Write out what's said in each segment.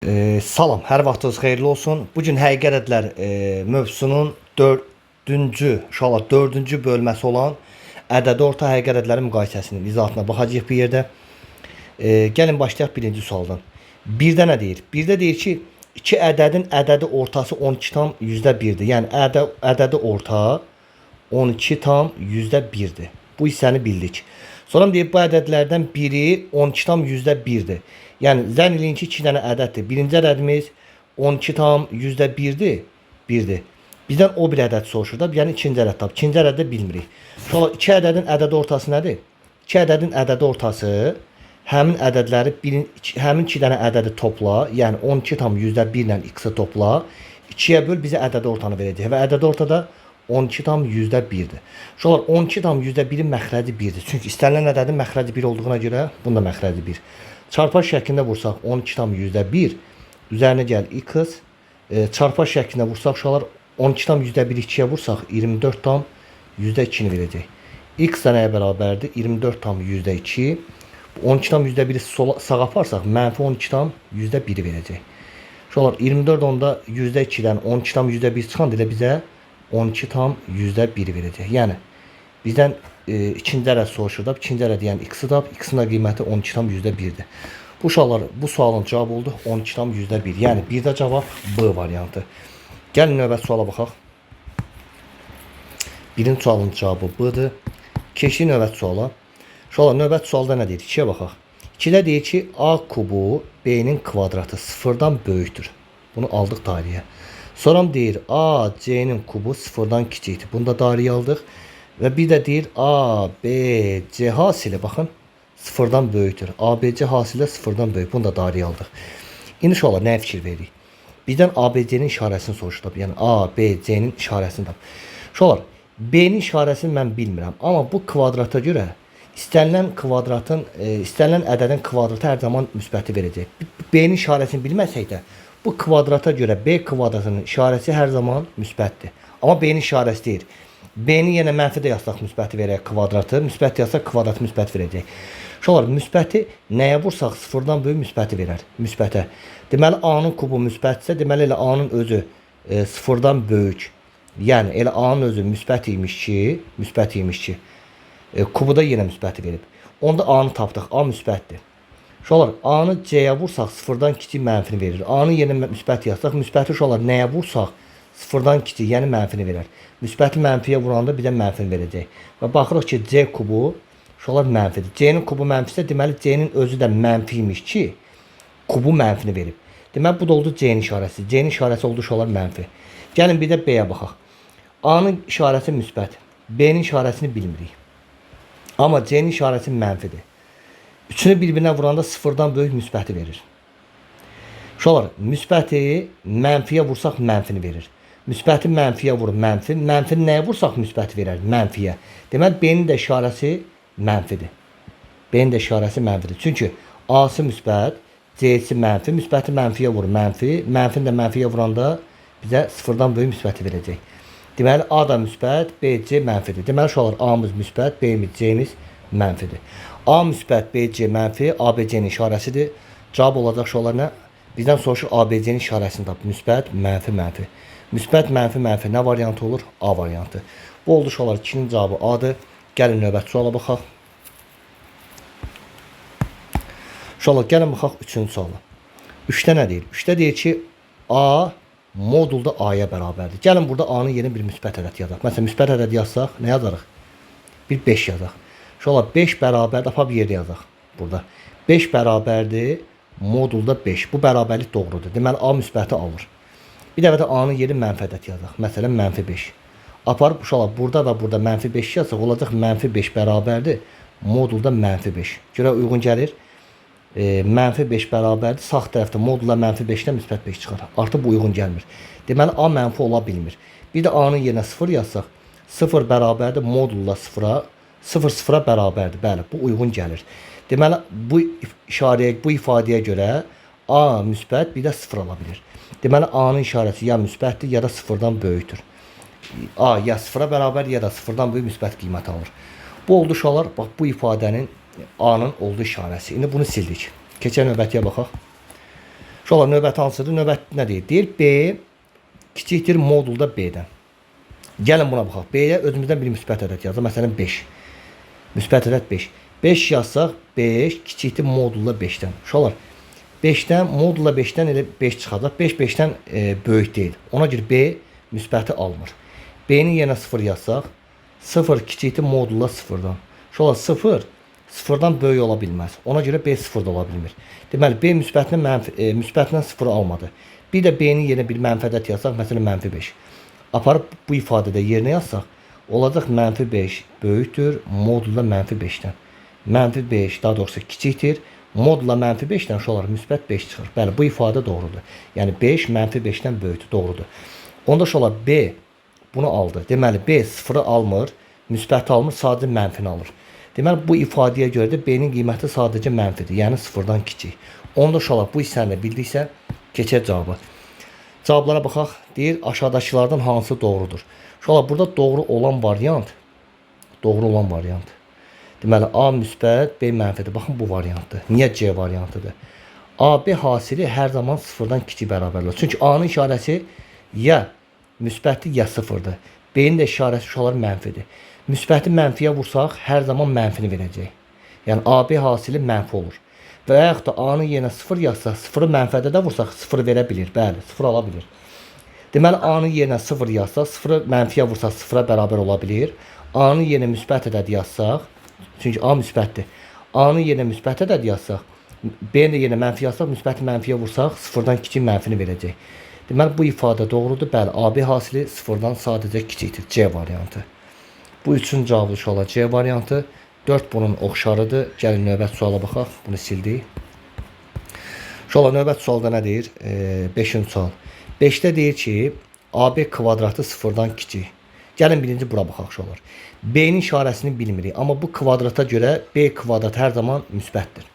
Salam, hər vaxtınız xeyirli olsun. Bugün həqiqi ədədlər mövzusunun dördüncü bölməsi olan ədədi orta həqiqi ədədlərin müqayisəsinin izahatına baxacağıq bir yerdə. Gəlin başlayaq birinci sualdan. Birdə nə deyir? Birdə deyir ki, iki ədədin ədədi ortası 12,1'dir. Yəni ədədi orta 12,1'dir. Bu hissəni bildik. Sonra deyir bu ədədlərdən biri 12,1'dir. Yəni zənn eləyin ki, 2 dənə ədəddir. Birinci ədədimiz 12,1'dir. 1'dir. Bizdən o bir ədəd soruşur da, yəni ikinci ədəd tap. İkinci ədədi bilmirik. Sonra iki ədədin ədədi ortası nədir? İki ədədin ədədi ortası həmin ədədləri həmin 2 dənə ədədi topla, yəni 12,1 ilə x-i topla, 2-yə böl bizə ədədi ortanı verəcək və ədədi ortada 12,1'dir. Şolar 12,1'in məxrəci 1'dir. Çünki istənilən ədədin məxrəci 1 olduğuna görə bunun da məxrəci 1. Çarpaz şəklində vursaq 12,1 üzərinə gəl x, çarpaz şəklində vursaq uşaqlar 12,1 2-yə vursaq 24,2'ni verəcək. X nəyə bərabərdir? 24,2. 12,1'i sağa aparsaq mənfi 12,1'i verəcək. Uşaqlar 24 onda %2'dən 12,1 çıxan elə bizə 12,1 verəcək. Yəni bizdən ikinci ədəd soruşur da, ikinci ədəd yəni x-i tap, x-in qiyməti 12,1'dir. Bu uşaqlar bu sualın cavabı oldu 12,1. Yəni birdə cavab B variantı. Gəlin növbəti suala baxaq. Birinci sualın cavabı B-dir. Keçdik növbəti suala. Uşaqlar növbəti sualda nə deyir? 2-yə baxaq. 2-də deyir ki, A kubu B-nin kvadratı 0-dan böyükdür. Bunu aldıq dairəyə. Sonra deyir A, C-nin kubu 0-dan kiçikdir. Bunu da dairəyə aldıq. Və bir də deyir A, B, C hasili baxın 0-dan böyükdür. A, B, C hasili 0-dan böyük. Bunu da dairəyə aldıq. İndi uşaqlar nəyə fikir veririk? Bizdən A, B, C-nin işarəsini soruşdu. Yəni A, B, C-nin işarəsini tap. Uşaqlar B-nin işarəsini mən bilmirəm. Amma bu kvadrata görə istənilən ədədin kvadratı hər zaman müsbəti verəcək. B-nin işarəsini bilməsək də bu kvadrata görə B kvadratının işarəsi hər zaman müsbətdir. Amma B-nin işarəsi deyir. B-ni yenə mənfi də yazsaq müsbəti verək kvadratı, müsbət yazsaq kvadratı müsbət verəcək. Uşaqlar müsbəti nəyə vursaq 0-dan böyük müsbəti verər. Müsbətə. Deməli A-nın kubu müsbətsə, deməli elə A-nın özü 0-dan böyük. Yəni elə A-nın özü müsbət imiş ki, kubuda yenə müsbəti verib. Onda A-nı tapdıq. A müsbətdir. Uşaqlar A-nı C-yə vursaq 0-dan kiçik mənfini verir. A-nı yenə müsbət yazsaq, müsbəti uşaqlar nəyə vursaq 0-dan kiçik, yəni mənfini verər. Müsbəti mənfiyə vuranda bizə mənfini verəcək. Və baxırıq ki, C kubu uşaqlar mənfidir. C-nin kubu mənfisə, deməli C-nin özü də mənfi imiş ki, kubu mənfini verib. Deməli bu da oldu C-nin işarəsi. C-nin işarəsi oldu uşaqlar mənfi. Gəlin bir də B-yə baxaq. A-nın işarəsi müsbət. B-nin işarəsini bilmirik. Amma C-nin işarəsi mənfidir. Üçünü bir-birinə vuranda 0-dan böyük müsbəti verir. Uşaqlar müsbəti mənfiyə vursaq mənfini verir. Müsbəti mənfiyə vurur mənfi. Mənfini nəyə vursaq müsbəti verər? Mənfiyə. Deməli B-nin də işarəsi mənfidir. B-nin də işarəsi mənfidir. Çünki A-sı müsbət, C-si mənfi, müsbəti mənfiyə vurur mənfi. Mənfini də mənfiyə vuranda bizə 0-dan böyük müsbəti verəcək. Deməli A da müsbət, B, C mənfidir. Deməli uşaqlar A-mız müsbət, B-miz, C-miz mənfidir. A müsbət, B, C mənfi, A, B, C-nin işarəsidir. Cavab olacaq uşaqlar nə? Bizdən soruşur A, B, C-nin işarəsini tap. Müsbət, mənfi, mənfi. Müsbət, mənfi, mənfi nə variantı olur? A variantı. Bu oldu uşaqlar 2-nin cavabı A-dır. Gəlin növbəti suala baxaq. Uşaqlar gəlin baxaq 3-cü suala. 3-də nə deyir? 3-də deyir ki, A modulda A-ya bərabərdir. Gəlin burada A-nın yerinə bir müsbət ədəd yazaq. Məsələn, müsbət ədəd yazsaq nə yazarıq? Bir 5 yazaq. Uşaqlar 5 bərabərdir, apa bir yerdə yazaq. Burada 5 bərabərdir, modulda 5. Bu bərabərlik doğrudur. Deməli A müsbəti alır. Bir dəfə də A-nın yeri mənfi ədəd yazaq. Məsələn, mənfi 5. Aparıb uşaqlar burada və burada mənfi 5 yazsaq, olacaq mənfi 5 bərabərdir, modulda mənfi 5. Görə uyğun gəlir. Mənfi 5 bərabərdir, sağ tərəfdə modulda mənfi 5-dən müsbət 5 çıxar. Artıq bu uyğun gəlmir. Deməli A mənfi ola bilmir. Bir də A-nın yerinə 0 yazsaq, 0 bərabərdir, modulda 0-a, 0 bərabərdir. Bəli, bu uyğun gəlir. Deməli bu ifadəyə görə A müsbət, bir də 0 ala bilir. Deməli A-nın işarəsi ya müsbətdir, ya da 0-dan böyükdür. A ya 0-a bərabər, ya da 0-dan böyük müsbət qiymət alır. Bu oldu uşaqlar, bax bu ifadənin A-nın olduğu işarəsi. İndi bunu sildik. Keçən növbətiyə baxaq. Şolar növbəti hansıdır? Növbət nə deyir? Deyir B kiçikdir modulda B-dən. Gəlin buna baxaq. B-yə özümüzdən bir müsbət ədəd yazaq. Məsələn 5. Müsbət ədəd 5. 5 yazsaq 5 kiçikdir modulda 5-dən. Uşaqlar 5-dən modulda 5-dən elə 5 çıxacaq. 5 5-dən böyük deyil. Ona görə B müsbəti almır. B-nin yerinə 0 yazsaq 0 kiçikdir modulda 0-dan. Uşaqlar 0 0-dan böyük ola bilməz. Ona görə B 0 da ola bilmir. Deməli B müsbətindən 0 almadı. Bir də B-nin yerinə bir mənfi ədəd yazsaq, məsələn mənfi 5. Aparıb bu ifadədə yerinə yazsaq, olacaq mənfi 5 böyükdür modulda mənfi 5-dən. Mənfi 5 daha doğrusu kiçikdir. Modulda mənfi 5-dən uşaqlar müsbət 5 çıxır. Bəli, bu ifadə doğrudur. Yəni 5 mənfi 5-dən böyükdür, doğrudur. Onda uşaqlar B bunu aldı. Deməli B 0-ı almır, müsbəti almır, sadəcə mənfini alır. Deməli bu ifadəyə görə də B-nin qiyməti sadəcə mənfidir, yəni 0-dan kiçik. Onda uşaqlar bu hissəni də bildiksə, keçək cavaba. Cavablara baxaq. Deyir aşağıdakılardan hansı doğrudur? Uşaqlar burada doğru olan variant deməli A müsbət, B mənfidir. Baxın bu variantdır. Niyə C variantıdır? AB hasili hər zaman 0-dan kiçik bərabərdir. Çünki A-nın işarəsi ya müsbətdir, ya 0-dır. B-nin də işarəsi uşaqlar mənfidir. Müsbəti mənfiyə vursaq, hər zaman mənfini verəcək. Yəni AB hasili mənfi olur. Və yaxud da A-nın yerinə 0 yazsaq, 0-ı mənfədə də vursaq, 0 verə bilir. Bəli, 0 ala bilir. Deməli A-nın yerinə 0 yazsaq, 0-ı mənfiyə vursaq 0-a bərabər ola bilir. A-nın yerinə müsbət ədəd yazsaq, çünki A müsbətdir. A-nın yerinə müsbət ədəd yazsaq, B-nin də yerinə mənfi yazsaq, müsbəti mənfiyə vursaq 0-dan kiçik mənfini verəcək. Deməli bu ifadə doğrudur. Bəli, AB hasili 0-dan sadəcə kiçikdir. C variantı. Bu üçün cavabı uşaqlar C variantı. 4 bunun oxşarıdır. Gəlin növbət suala baxaq. Bunu sildik. Uşaqlar növbət sualda nə deyir? 5-ci sual. 5-də deyir ki, AB kvadratı 0-dan kiçik. Gəlin birinci bura baxaq uşaqlar. B-nin işarəsini bilmirik. Amma bu kvadrata görə B kvadrat hər zaman müsbətdir.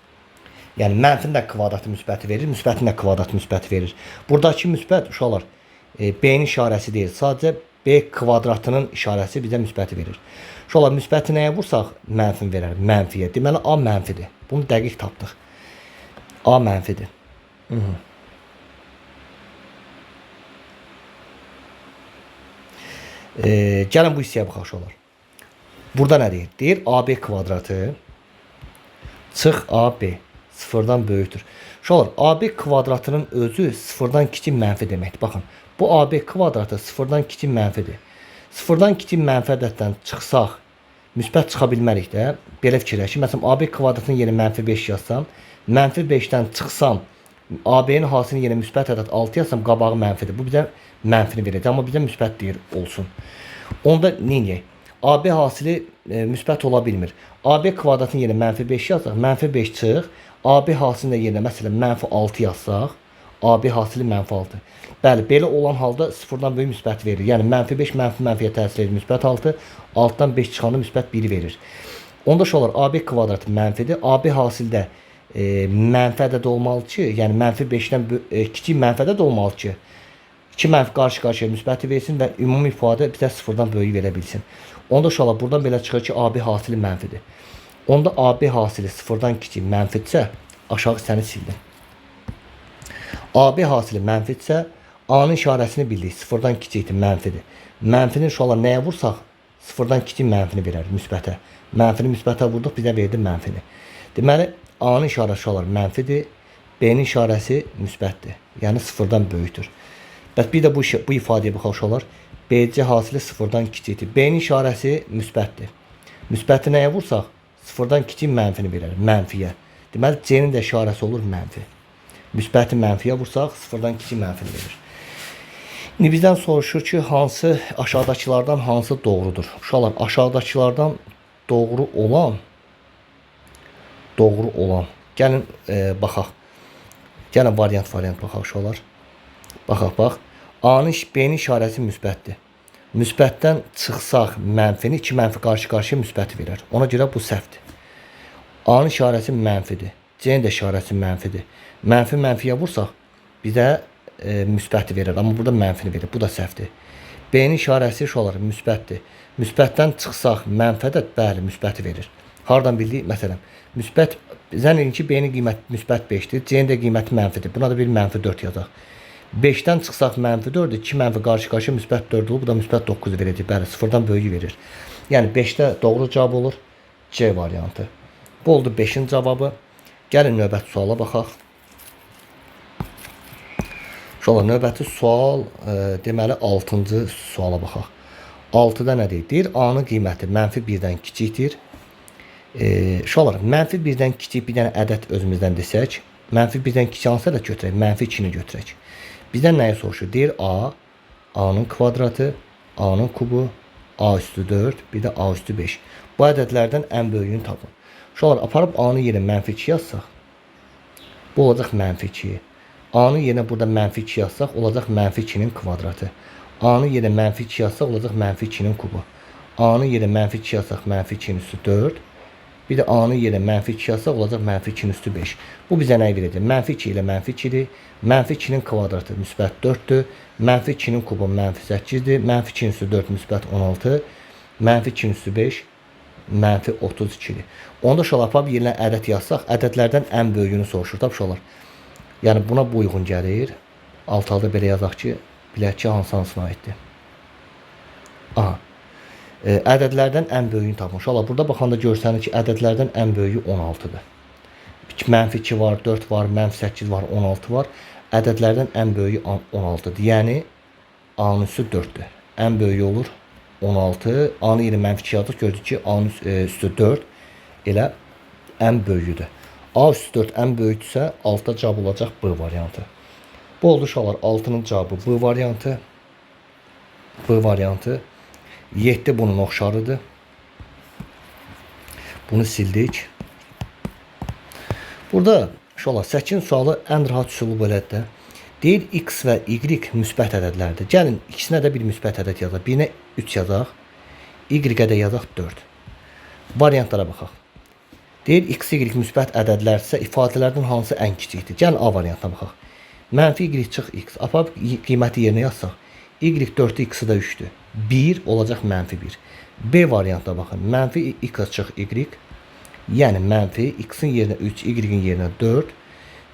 Yəni mənfinin də kvadratı müsbəti verir, müsbətin də kvadratı müsbəti verir. Buradakı müsbət uşaqlar B-nin işarəsi deyil. Sadəcə B kvadratının işarəsi bizə müsbəti verir. Uşaqlar müsbəti nəyə vursaq mənfini verər, mənfiyə. Deməli A mənfidir. Bunu dəqiq tapdıq. A mənfidir. Gəlin bu hissəyə baxaq uşaqlar. Burada nə deyir? Deyir AB kvadratı çıx AB 0-dan böyükdür. Uşaqlar AB kvadratının özü 0-dan kiçik mənfi deməkdir. Baxın, bu AB kvadratı 0-dan kiçik mənfidir. 0-dan kiçik mənfi ədəddən çıxsaq, müsbət çıxa bilmərik də. Belə fikirləşin. Məsələn, AB kvadratının yerinə mənfi 5 yazsam, mənfi 5-dən çıxsam, AB-nin hasilinin yerinə müsbət ədəd 6 yazsam, qabağı mənfidir. Bu bizə mənfini verəcək, amma bizə müsbət deyir olsun. Onda neyək? AB hasili müsbət ola bilmir. AB kvadratının yerinə mənfi 5 yazsaq, mənfi 5 çıx. AB hasilinin yerinə məsələn mənfi 6 yazsaq, AB hasili mənfi 6. Bəli, belə olan halda 0-dan böyük müsbət verir. Yəni mənfi 5 mənfiyə təsir edir, müsbət 6. 6-dan 5 çıxanda müsbət 1 verir. Onda şu olar AB kvadratı mənfidir. AB hasildə mənfi ədəd olmalı ki, yəni mənfi 5-dən kiçik mənfi ədəd olmalı ki, 2 mənfi qarşı-qarşıya müsbəti versin və ümumi ifadə bizə 0-dan böyük verə bilsin. Onda uşaqlar buradan belə çıxır ki, AB hasili mənfidir. Onda AB hasili 0-dan kiçik mənfidirsə, aşağı hissəni sildim. AB hasili mənfidirsə, A-nın işarəsini bildik, 0-dan kiçikdir, mənfidir. Mənfini uşaqlar nəyə vursaq, 0-dan kiçik mənfini verər, müsbətə. Mənfini müsbətə vurduq, bizə verdi mənfini. Deməli, A-nın işarəsi uşaqlar mənfidir, B-nin işarəsi müsbətdir. Yəni 0-dan böyükdür. Bəs bir də bu ifadəyə baxaq uşaqlar. BC hasili 0-dan kiçikdir. B-nin işarəsi müsbətdir. Müsbəti nəyə vursaq, 0-dan kiçik mənfini verər, mənfiyə. Deməli, C-nin də işarəsi olur mənfi. Müsbəti mənfiyə vursaq, 0-dan kiçik mənfini verir. İndi bizdən soruşur ki, hansı aşağıdakılardan hansı doğrudur? Uşaqlar, aşağıdakılardan doğru olan. Gəlin baxaq. Gəlin variant baxaq uşaqlar. Baxaq. A-nın B-nin işarəsi müsbətdir. Müsbətdən çıxsaq mənfini, 2 mənfi qarşı-qarşıya müsbəti verər. Ona görə bu səhvdir. A-nın işarəsi mənfidir. C-nin də işarəsi mənfidir. Mənfi mənfiyə vursaq bizə müsbəti verir. Amma burada mənfini verir. Bu da səhvdir. B-nin işarəsi uşaqlar müsbətdir. Müsbətdən çıxsaq mənfi ədəd bəli müsbəti verir. Hardan bildik? Məsələn, müsbət zənn edin ki, B-nin qiyməti müsbət 5-dir, C-nin də qiyməti mənfidir. Buna da bir -4 yazaq. 5-dən çıxsaq -4-dür, 2 mənfi qarşı-qarşıya müsbət 4 olur. Bu da müsbət 9 verəcək. Bəli, 0-dan böyüyü verir. Yəni 5-də doğru cavab olur C variantı. Bu oldu 5-in cavabı. Gəlin növbəti suala baxaq. Şola növbəti sual deməli 6-cı suala baxaq. 6-da nə deyir? Deyir A-nın qiyməti -1-dən kiçikdir. Şolar -1-dən kiçik bir dənə ədəd özümüzdən desək, -1-dən kiçik hansı ədəd götürək? -2-ni götürək. Bizdən nəyi soruşur? Deyir A, A-nın kvadratı, A-nın kubu, A üstü 4, bir də A üstü 5. Bu ədədlərdən ən böyüyünü tapın. Şolar aparıb A-nın yerinə -2 yazsaq, bu olacaq -2. A-nın yerinə burada -2 yazsaq, olacaq -2-nin kvadratı. A-nın yerinə -2 yazsaq, olacaq -2-nin kubu. A-nın yerinə -2 yazsaq, -2-nin üstü 4. Bir də A-nın yerinə -2 yazsaq, olacaq -2-nin üstü 5. Bu bizə nə verəcək? -2 ilə -2-dir. -2-nin kvadratı müsbət 4-dür. -2-nin kubu -8-dir. -2-nin üstü 4 müsbət 16. -2-nin üstü 5 -32-dir. Onda şolar apab yerinə ədəd yazsaq, ədədlərdən ən böyüyünü soruşur. Tab şolar. Yəni buna bu uyğun gəlir. Alt halda belə yazaq ki, bilək ki, hansına aiddir. Aha. Ədədlərdən ən böyüyünü tapın. Uşaqlar, burada baxanda görsənir ki, ədədlərdən ən böyüyü 16-dır. -2 var, 4 var, -8 var, 16 var. Ədədlərdən ən böyüyü 16-dır. Yəni A-nın üstü 4-dür. Ən böyüyü olur 16. A-nın yerinə -2 yazıq. Gördük ki, A-nın üstü 4 elə ən böyüyüdür. A üstü 4 ən böyükdürsə, altda cavab olacaq B variantı. Bu oldu uşaqlar 6-nın cavabı B variantı. B variantı. 7 bunun oxşarıdır. Bunu sildik. Burada uşaqlar 8 sualı ən rahat üsulu belədir. Deyir x və y müsbət ədədlərdir. Gəlin ikisinə də bir müsbət ədəd yazaq. Birinə 3 yazaq. Y-ə də yazaq 4. Variantlara baxaq. Deyir x, y müsbət ədədlərsə ifadələrdən hansı ən kiçikdir? Gəlin A variantına baxaq. -y çıx x. Apab qiyməti yerinə yazsaq. Y 4-dür, x-i də 3-dür. 1 olacaq -1. B variantına baxın. -x çıx y. Yəni -x-in yerinə 3, y-in yerinə 4.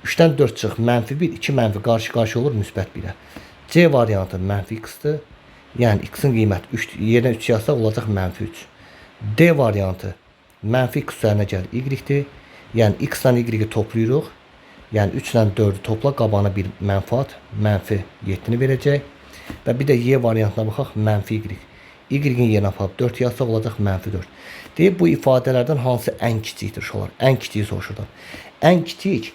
3-dən 4 çıx -1, 2 mənfi qarşı-qarşı olur müsbət 1-ə. C variantı -x-dır. Yəni x-in qiyməti 3, yerinə 3 yazsaq olacaq -3. D variantı -x üzərinə gəl y-dir. Yəni x-dən y-i toplayırıq. Yəni 3 ilə 4-ü topla, qabağına bir mənfaat -7-ni verəcək. Və bir də Y variantına baxaq, -y. Y-in yerinə aparıb 4 yazsaq olacaq -4. Deyib bu ifadələrdən hansı ən kiçikdir uşaqlar? Ən kiçiyi soruşurlar. Ən kiçik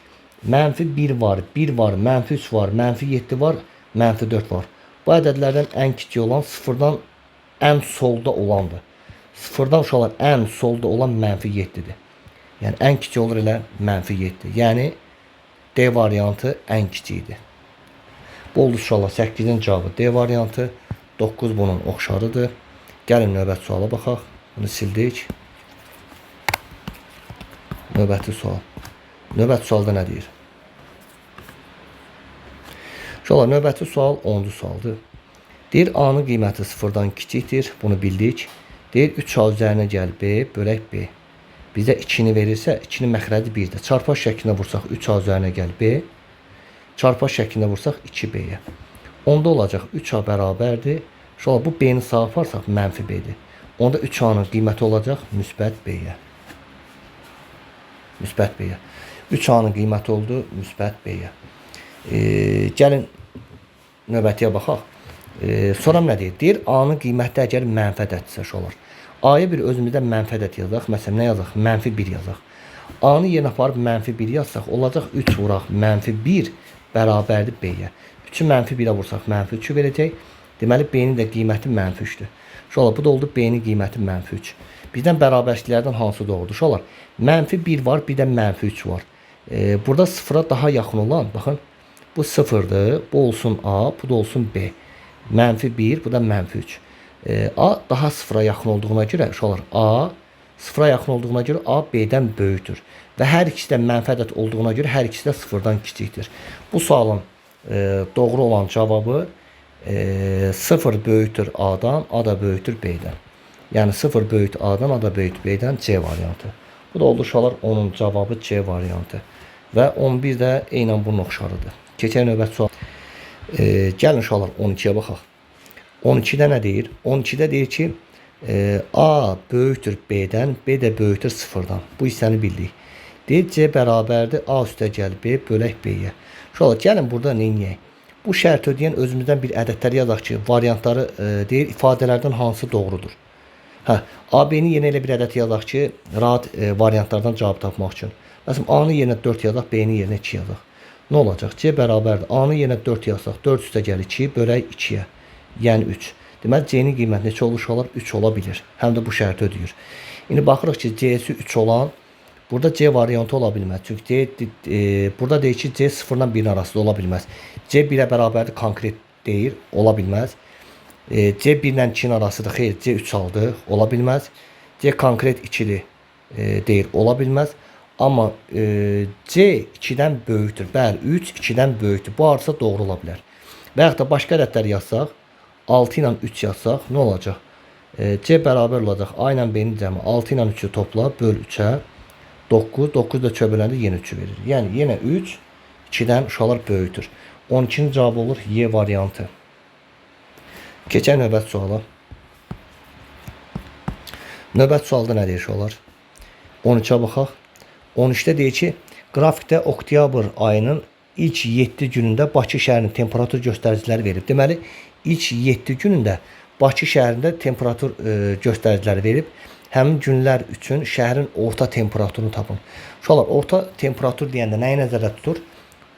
-1 var, 1 var, -3 var, -7 var, -4 var. Bu ədədlərdən ən kiçik olan sıfırdan ən solda olandır. Sıfırdan uşaqlar ən solda olan -7-dir. Yəni ən kiçik olur elə -7. Yəni D variantı ən kiçiyidir. Bu oldu uşaqlar 8-in cavabı D variantı. 9 bunun oxşarıdır. Gəlin növbəti suala baxaq. Bunu sildik. Növbəti sual. Növbəti sualda nə deyir? Uşaqlar növbəti sual 10-cu sualdır. Deyir A-nın qiyməti 0-dan kiçikdir. Bunu bildik. Deyir 3A üzərinə gəl B, bölək B. Bizə 2-ni verirsə, 2-nin məxrəci 1-dir. Çarpaz şəklində vursaq 3A üzərinə gəl B. Çarpaz şəklində vursaq 2B-yə. Onda olacaq 3A bərabərdir. Şöyle bu B-ni sağa aparsaq -B-dir. Onda 3A-nın qiyməti olacaq müsbət B-yə. Müsbət B-yə. 3A-nın qiyməti oldu müsbət B-yə. Gəlin növbətiyə baxaq. Sonra nə deyir? Deyir A-nın qiyməti əgər mənfi ədəddirsə olar. A-ya bir özümüzdə mənfi ədəd yazaq. Məsələn nə yazaq? -1 yazaq. A-nı yerinə aparıb -1 yazsaq olacaq 3 vuraq -1 bərabərdir B-yə. 3-ü -1-ə vursaq -3 verəcək. Deməli B-nin də qiyməti -3-dür. Şolar bu da oldu B-nin qiyməti -3. Bizdən bərabərliklərdən hansı doğrudur? Şolar -1 var, bir də -3 var. Burada sıfıra daha yaxın olan, baxın, bu 0'dır. Bu olsun A, bu da olsun B. -1, bu da -3. A daha sıfıra yaxın olduğuna görə, şolar A sıfıra yaxın olduğuna görə A B-dən böyükdür. Və hər ikisi də mənfi ədəd olduğuna görə hər ikisi də sıfırdan kiçikdir. Bu sualın doğru olan cavabı 0 böyükdür A-dan, A da böyükdür B-dən. Yəni 0 böyükdür A-dan, A da böyükdür B-dən C variantı. Bu da oldu uşaqlar onun cavabı C variantı. Və 11 də eynən bunun oxşarıdır. Keçək növbəti sual. Gəlin uşaqlar 12-yə baxaq. 12-də nə deyir? 12-də deyir ki, A böyükdür B-dən, B də böyükdür 0-dan. Bu hissəni bildik. Deyir C bərabərdir A üstəgəl B bölək B-yə. Uşaqlar gəlin burada nə edək? Bu şərt ödəyən özümüzdən bir ədədlər yazaq ki, variantları deyir ifadələrdən hansı doğrudur? Hə, AB-ni yenə elə bir ədəd yazaq ki, rahat variantlardan cavab tapmaq üçün. Məsələn, A-nı yerinə 4 yazaq, B-ni yerinə 2 yazaq. Nə olacaq? C bərabərdir. A-nı yerinə 4 yazaq, 4 üstəgəl 2 bölək 2-yə, yəni 3. Deməli, C-nin qiyməti neçə olur uşaqlar? 3 ola bilir. Həm də bu şərti ödəyir. İndi baxırıq ki, C-si 3 olan, burada C variantı ola bilməz. Çünki burada deyir ki, C 0-dan 1-in arasında ola bilməz. C 1-ə bərabərdir, konkret deyir, ola bilməz. C 1-lə 2-nin arasıdır, xeyr, C 3 aldı, ola bilməz. C konkret 2-dir, deyir, ola bilməz. Amma C 2-dən böyükdür. Bəli, 3 2-dən böyükdür. Bu arsa doğru ola bilər. Və yaxud da başqa ədədlər yazsaq, 6 ilə 3 yazsaq, nə olacaq? C bərabər olacaq. A ilə B-nin cəmi 6 ilə 3-ü topla, böl 3-ə. 9, 9 da çöbələndə yenə 3-ü verir. Yəni, yenə 3 2-dən uşaqlar böyükdür. 12-nin cavabı olur Y variantı. Keçək növbəti suala. Növbəti sualda nə deyir uşaqlar? 13-ə baxaq. 13-də deyir ki, qrafikdə oktyabr ayının ilk 7 günündə Bakı şəhərinin temperatur göstəriciləri verib. Deməli, ilk 7 günündə Bakı şəhərində temperatur göstəriciləri verib. Həmin günlər üçün şəhərin orta temperaturunu tapın. Uşaqlar, orta temperatur deyəndə nəyi nəzərdə tutur?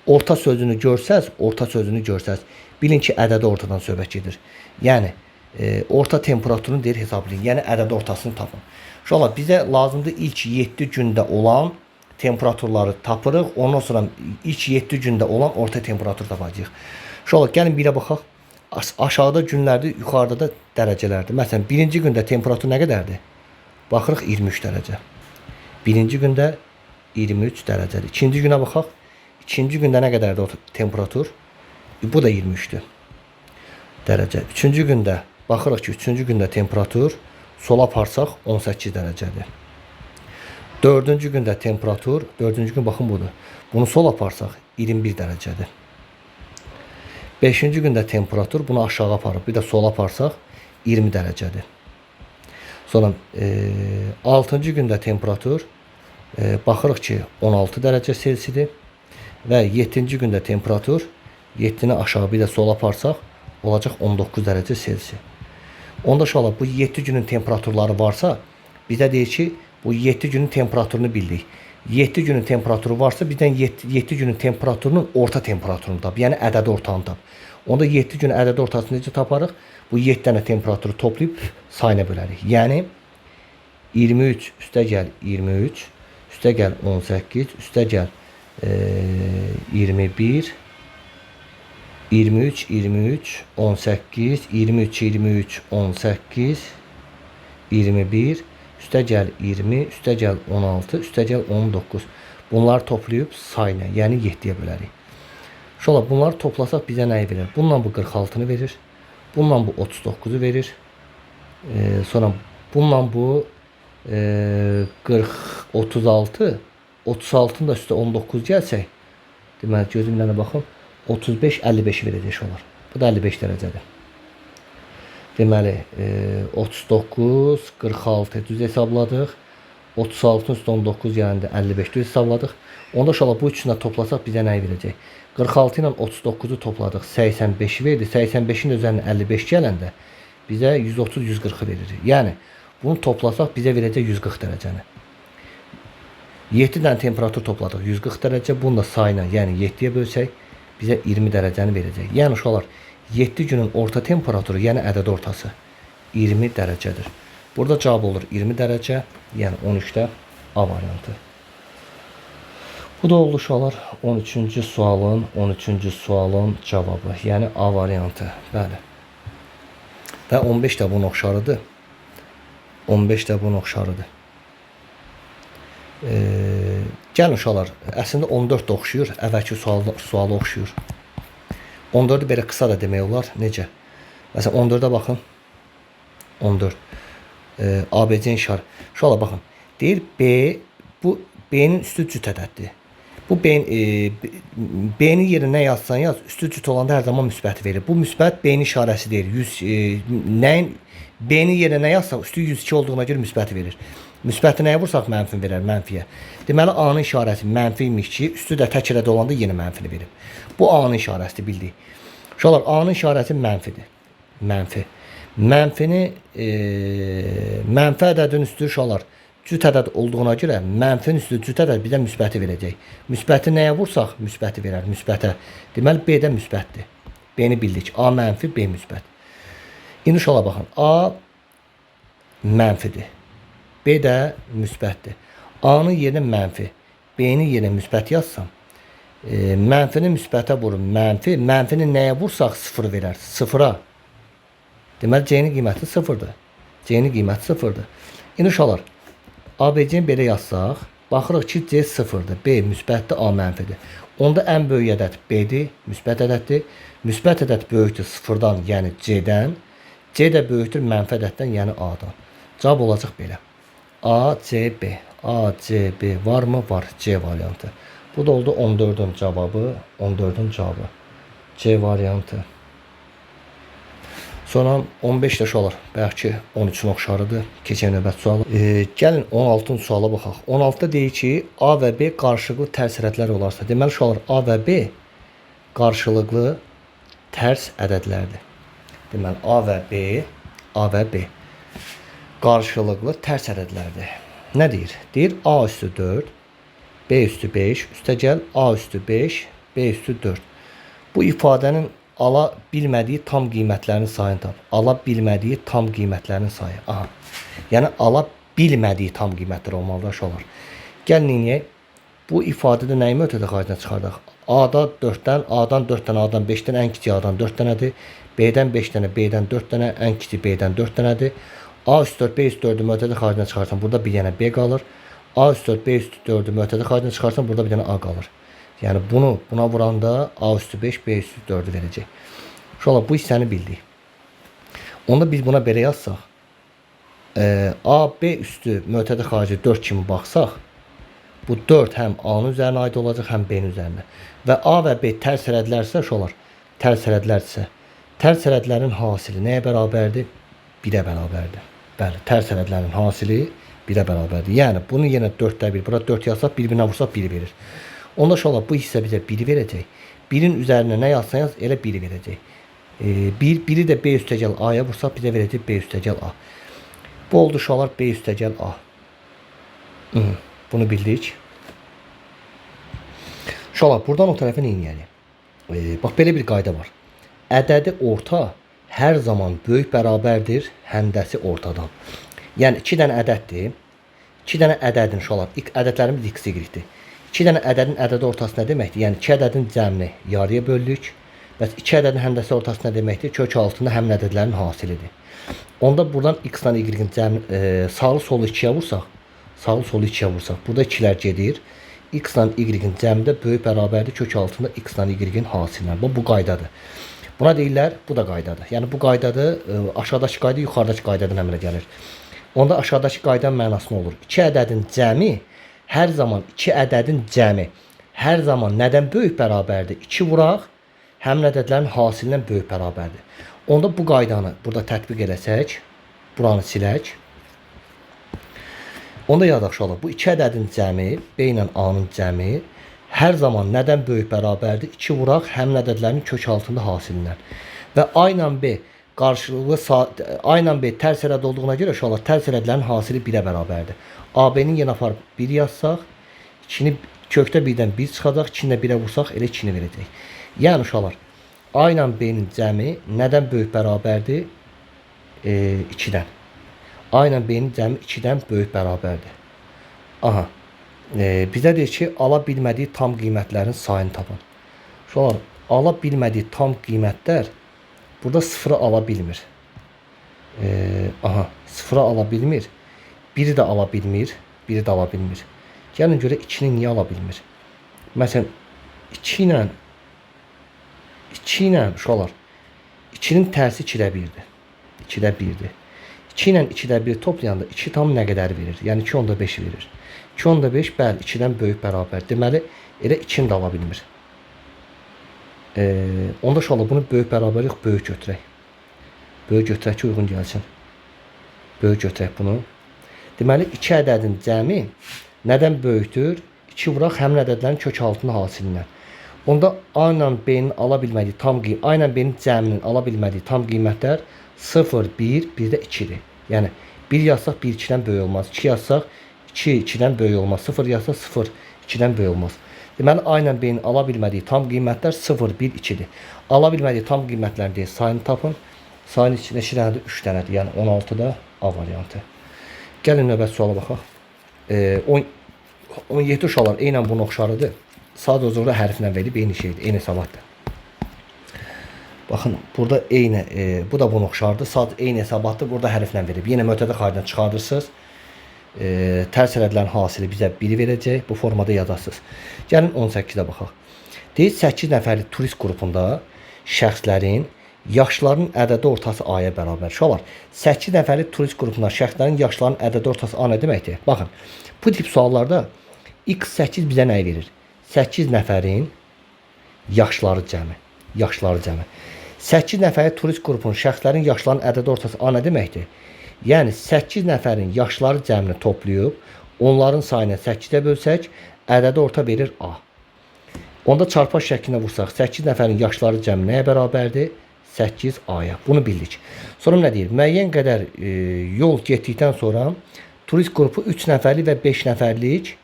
Orta sözünü görsəz, bilin ki, ədədi ortadan söhbət gedir. Yəni, orta temperaturunu deyir hesablayın. Yəni, ədədi ortasını tapın. Uşaqlar, bizə lazımdır ilk 7 gündə olan temperaturları tapırıq. Ondan sonra ilk 7 gündə olan orta temperatur tapacağıq. Uşaqlar, gəlin birə baxaq. Aşağıda günlərdir, yuxarıda da dərəcələrdir. Məsələn, birinci gündə temperatur nə qədərdir? Baxırıq 23 dərəcə. Birinci gündə 23 dərəcədir. İkinci günə baxaq. İkinci gündə nə qədərdir o temperatur? Bu da 23-dür dərəcə. Üçüncü gündə baxırıq ki, üçüncü gündə temperatur sola aparsaq 18 dərəcədir. Dördüncü gündə temperatur, dördüncü gün baxın budur. Bunu sola aparsaq 21 dərəcədir. Beşinci gündə temperatur bunu aşağı aparıb, bir də sola aparsaq 20 dərəcədir. Sonra 6-cı gündə temperatur baxırıq ki 16 dərəcə Selsidir və 7-ci gündə temperatur 7-ni aşağı bir də sola aparsaq olacaq 19 dərəcə Selsi. Onda uşaqlar bu 7 günün temperaturları varsa bizə deyir ki bu 7 günün temperaturunu bildik. 7 günün temperaturu varsa bizdən 7 günün temperaturunun orta temperaturunu tap. Yəni ədədi ortanı tap. Onda 7 gün ədədi ortasını necə taparıq? Bu 7 dənə temperaturu toplayıb sayına bölərik. Yəni 23 üstəgəl 23 üstəgəl 18 üstəgəl 21 23 23 18 23 23 18 21 üstəgəl 20 üstəgəl 16 üstəgəl 19. Bunları toplayıb sayına, yəni 7-yə bölərik. Uşaqlar, bunları toplasaq bizə nəyi verir? Bununla bu 46-nı verir. Bununla bu 39'u verir. Sonra bununla bu 36. 36'ın da üstə 19 gəlsək, deməli gözümlə baxın, 35 55 verəcək olar. Bu da 55 dərəcədir. Deməli 39 46 düz hesabladıq. 36'ın üstə 19 yəni 55 düz hesabladıq. Onda uşaqlar bu üçünü toplasaq bizə nəyi verəcək? 46 ilə 39'u topladıq, 85 verdi. 85'in üzərinə 55 gələndə bizə 130-140'ı verir. Yəni bunu toplasaq bizə verəcək 140 dərəcəni. 7 dənə temperatur topladıq, 140 dərəcə. Bunu da sayına, yəni 7-yə bölsək bizə 20 dərəcəni verəcək. Yəni uşaqlar 7 günün orta temperaturu, yəni ədəd ortası 20 dərəcədir. Burada cavab olur 20 dərəcə, yəni 13-də A variantı. Bu da oldu uşaqlar 13-cü sualın cavabı, yəni A variantı. Bəli. Və 15 də bunun oxşarıdır. 15 də bunun oxşarıdır. Gəlin uşaqlar, əslində 14 də oxşuyur, əvvəlki sualı oxşuyur. 14'ü belə qısa da demək olar. Necə? Məsələn 14'ə baxın. 14. ABC-nin şarı. Uşaqlar baxın. Deyir Bu B'nin üstü cüt ədəddir. Bu B'nin yerinə yazsan yaz, üstü cüt olanda hər zaman müsbət verir. Bu müsbət B'nin işarəsi deyil. 100 nəyin B'nin yerinə yazsaq üstü 102 olduğuna görə müsbəti verir. Müsbəti nəyə vursaq mənfi verər, mənfiyə. Deməli A'nın işarəsi mənfi imiş ki, üstü də tək ədəd olanda yenə mənfini verir. Bu A'nın işarəsidir, bildik. Uşaqlar, A'nın işarəsi mənfidir. Mənfi. Mənfini mənfi ədədin üstü uşaqlar cüt ədəd olduğuna görə mənfinin üstü cüt ədəd bizə müsbəti verəcək. Müsbəti nəyə vursaq müsbəti verər, müsbətə. Deməli B də müsbətdir. B-ni bildik. A mənfi, B müsbət. İndi uşaqlar baxın. A mənfidir. B də müsbətdir. A-nın yerinə mənfi, B-nin yerinə müsbət yazsam, mənfini müsbətə vurur, mənfi, mənfini nəyə vursaq 0 verər, 0-a. Deməli C-nin qiyməti 0-dır. C-nin qiyməti 0-dır. İndi uşaqlar, ABC-ni belə yazsaq, baxırıq ki, C 0-dır, B müsbətdir, A mənfidir. Onda ən böyük ədəd B-dir, müsbət ədəddir. Müsbət ədəd böyükdür 0-dan, yəni C-dən. C də böyükdür mənfi ədəddən, yəni A-dan. Cavab olacaq belə. A, C, B. A, C, B varmı? Var. C variantı. Bu da oldu 14'ün cevabı. 14'ün cevabı. C variantı. Sonra 15 də olar. Bəlkə 13-ün oxşarıdır. Keçən növbət sualı. Gəlin 16-cı suala baxaq. 16-da deyir ki, A və B qarşılıqlı tərs ədədlər olarsa. Deməli uşaqlar, A və B qarşılıqlı tərs ədədlərdir. Deməli A və B qarşılıqlı tərs ədədlərdir. Nə deyir? Deyir A üstü 4, B üstü 5, üstə gəl A üstü 5, B üstü 4. Bu ifadənin ala bilmədiyi tam qiymətlərinin sayını tap. Ala bilmədiyi tam qiymətlərinin sayı. Aha. Yəni ala bilmədiyi tam qiymətlər olmalıdır uşaqlar. Gəlin neyək? Bu ifadədə nəyi mötədə xaricə çıxardaq? A-da 4-dən, A'dan 4 dənə, A'dan 5 dənə, ən kiçik A'dan 4 dənədir. B-dən 5 dənə, B-dən 4 dənə, ən kiçik B-dən 4 dənədir. A üstü 4, B üstü 4'ü mötədə xaricə çıxarsan, burada bir dənə B qalır. A üstü 4, B üstü 4'ü mötədə xaricə çıxarsan, burada bir dənə A qalır. Yəni buna vuranda A üstü 5, B üstü 4'ü verəcək. Uşaqlar, bu hissəni bildik. Onda biz buna belə yazsaq, A, B üstü mötədə xarici 4 kimi baxsaq, bu 4 həm A-nın üzərinə aid olacaq, həm B-nin üzərinə. Və A və B tərs ədədlərsə, uşaqlar, tərs ədədlərsə, tərs ədədlərin hasili nəyə bərabərdir? 1-ə bərabərdir. Bəli, tərs ədədlərin hasili 1-ə bərabərdir. Yəni bunu yenə 4-də 1, bura 4 yazsaq, bir-birinə vursaq 1 verir. Onda uşaqlar, bu hissə bizə 1 verəcək. 1-in üzərinə nə yazsan yaz, elə 1 verəcək. 1'i də B üstəgəl A-ya vursaq, bizə verəcək B üstəgəl A. Bu oldu uşaqlar B üstəgəl A. Bunu bildik. Uşaqlar, buradan o tərəfə neyniyəli? Bax, belə bir qayda var. Ədədi orta hər zaman böyük bərabərdir həndəsi ortadan. Yəni 2 dənə ədəddir. 2 dənə ədədin uşaqlar, ədədlərimiz x, y-dir. 2 dənə ədədin ədədi ortası nə deməkdir? Yəni 2 ədədin cəmini yarıya böldük. Bəs 2 ədədin həndəsi ortası nə deməkdir? Kök altında həmin ədədlərin hasilidir. Onda buradan x-la y-in cəmini sağlı solu 2-yə vursaq, sağlı solu 2-yə vursaq, burada 2'lər gedir. X-la y-in cəmi də böyük bərabərdir kök altında x-la y-in hasilinə. Bu qaydadır. Buna deyirlər, bu da qaydadır. Yəni bu qaydadır, aşağıdakı qayda yuxarıdakı qaydadan əmələ gəlir. Onda aşağıdakı qaydanın mənası nə olur? 2 ədədin cəmi hər zaman 2 ədədin cəmi hər zaman nədən böyük bərabərdir? 2 vuraq, həmin ədədlərin hasilindən böyük bərabərdir. Onda bu qaydanı burada tətbiq eləsək, buranı silək. Onda yadaq uşaqlar, bu 2 ədədin cəmi, B ilə A-nın cəmi hər zaman nədən böyük bərabərdir? 2 vuraq, həmin ədədlərin kök altında hasilindən. Və A ilə B qarşılıqlı A ilə B tərs ədəd olduğuna görə uşaqlar, tərs ədədlərin hasili 1-ə bərabərdir. AB-nin yenə aparıb 1 yazsaq, 2-ni kökdə 1-dən 1 çıxacaq, 2-ni də 1-ə vursaq, elə 2-ni verəcək. Yəni uşaqlar, A ilə B-nin cəmi nədən böyük bərabərdir? 2-dən. A ilə B-nin cəmi 2-dən böyük bərabərdir. Aha. Bizə deyir ki, ala bilmədiyi tam qiymətlərin sayını tapın. Uşaqlar, ala bilmədiyi tam qiymətlər burada 0'ı ala bilmir. Aha, 0'ı ala bilmir. 1'i də ala bilmir, 1'i də ala bilmir. Gəlin görə 2'ni niyə ala bilmir? Məsələn, 2 ilə uşaqlar, 2'nin tərsi 2'də 1'dir. 2'də 1'dir. 2 ilə 2'də 1 toplayanda 2 tam nə qədər verir? Yəni 2 onda 5 verir. 2 onda 5 bəli 2-dən böyük bərabər. Deməli elə 2-ni də ala bilmir. Onda uşaqlar bunu böyük bərabər yox, böyük götürək. Böyük götürək ki, uyğun gəlsin. Böyük götürək bunu. Deməli 2 ədədin cəmi nədən böyükdür? 2 vuraq həmin ədədlərin kök altının hasilindən. Onda A ilə B-nin ala bilmədiyi tam qiymət, A ilə B-nin cəminin ala bilmədiyi tam qiymətlər 0, 1, bir də 2-dir. Yəni 1 yazsaq 1 2-dən böyük olmaz. 2 yazsaq 2 2-dən böyük olmaz. 0 yazsaq 0 2-dən böyük olmaz. Deməli A ilə B-nin ala bilmədiyi tam qiymətlər 0, 1, 2-dir. Ala bilmədiyi tam qiymətlər deyə sayını tapın. Sayının içində 2 dənədir, 3 dənədir. Yəni 16-da A variantı. Gəlin növbəti suala baxaq. 17 uşaqlar eynən bunu oxşarıdır. Sadəcə orada hərflə verib eyni şeydir, eyni hesabatdır. Baxın, burada eyni, bu da bunu oxşardır. Sadəcə eyni hesabatdır, burada hərflə verib. Yenə mötədə xaricdən çıxardırsınız. Tərs ədədlərin hasili bizə 1 verəcək. Bu formada yazarsınız. Gəlin 18-də baxaq. Deyir 8 nəfərlik turist qrupunda şəxslərin yaşlarının ədədi ortası A-ya bərabər. Uşaqlar, 8 nəfərlik turist qrupunda şəxslərin yaşlarının ədədi ortası A nə deməkdir? Baxın, bu tip suallarda X8 bizə nəyi verir? 8 nəfərin yaşları cəmi. Yaşları cəmi. 8 nəfərlik turist qrupunun şəxslərin yaşlarının ədədi ortası A nə deməkdir? Yəni 8 nəfərin yaşları cəmini toplayıb, onların sayını 8-də bölsək, ədədi orta verir A. Onda çarpaz şəklində vursaq, 8 nəfərin yaşları cəmi nəyə bərabərdir? 8 A-ya. Bunu bildik. Sonra nə deyir? Müəyyən qədər yol getdikdən sonra turist qrupu 3 nəfərlik və 5 nəfərlik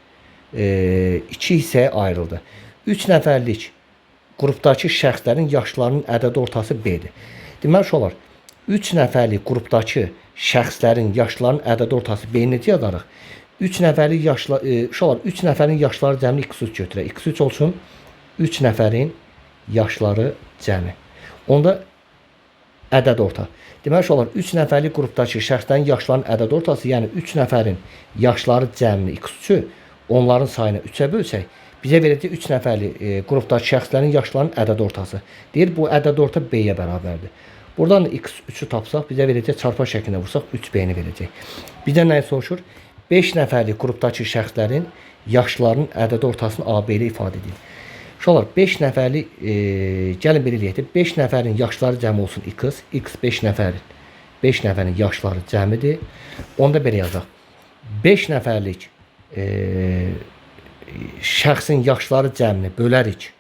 2 hissəyə ayrıldı. 3 nəfərlik qrupdakı şəxslərin yaşlarının ədədi ortası B-dir. Deməli uşaqlar, 3 nəfərlik qrupdakı şəxslərin yaşlarının ədədi ortası B-ni necə yazarıq? 3 nəfərlik uşaqlar, 3 nəfərin yaşları cəmi X3 götürək. X3 olsun 3 nəfərin yaşları cəmi. Onda ədəd orta. Deməli uşaqlar, 3 nəfərlik qrupdakı şəxslərin yaşlarının ədəd ortası, yəni 3 nəfərin yaşları cəmini X3-ü onların sayını 3-ə bölsək, bizə verəcək 3 nəfərlik qrupdakı şəxslərin yaşlarının ədəd ortası. Deyir, bu ədəd orta B-yə bərabərdir. Buradan X3-ü tapsaq, bizə verəcək çarpaz şəklində vursaq 3B-ni verəcək. Bizdən nəyi soruşur? 5 nəfərlik qrupdakı şəxslərin yaşlarının ədəd ortasını AB ilə ifadə edir. Uşaqlar, 5 nəfərlik, gəlin belə eləyək, 5 nəfərin yaşları cəmi olsun X, X 5 nəfərin yaşları cəmidir. Onda belə yazaq. 5 nəfərlik şəxsin yaşları cəmini bölərik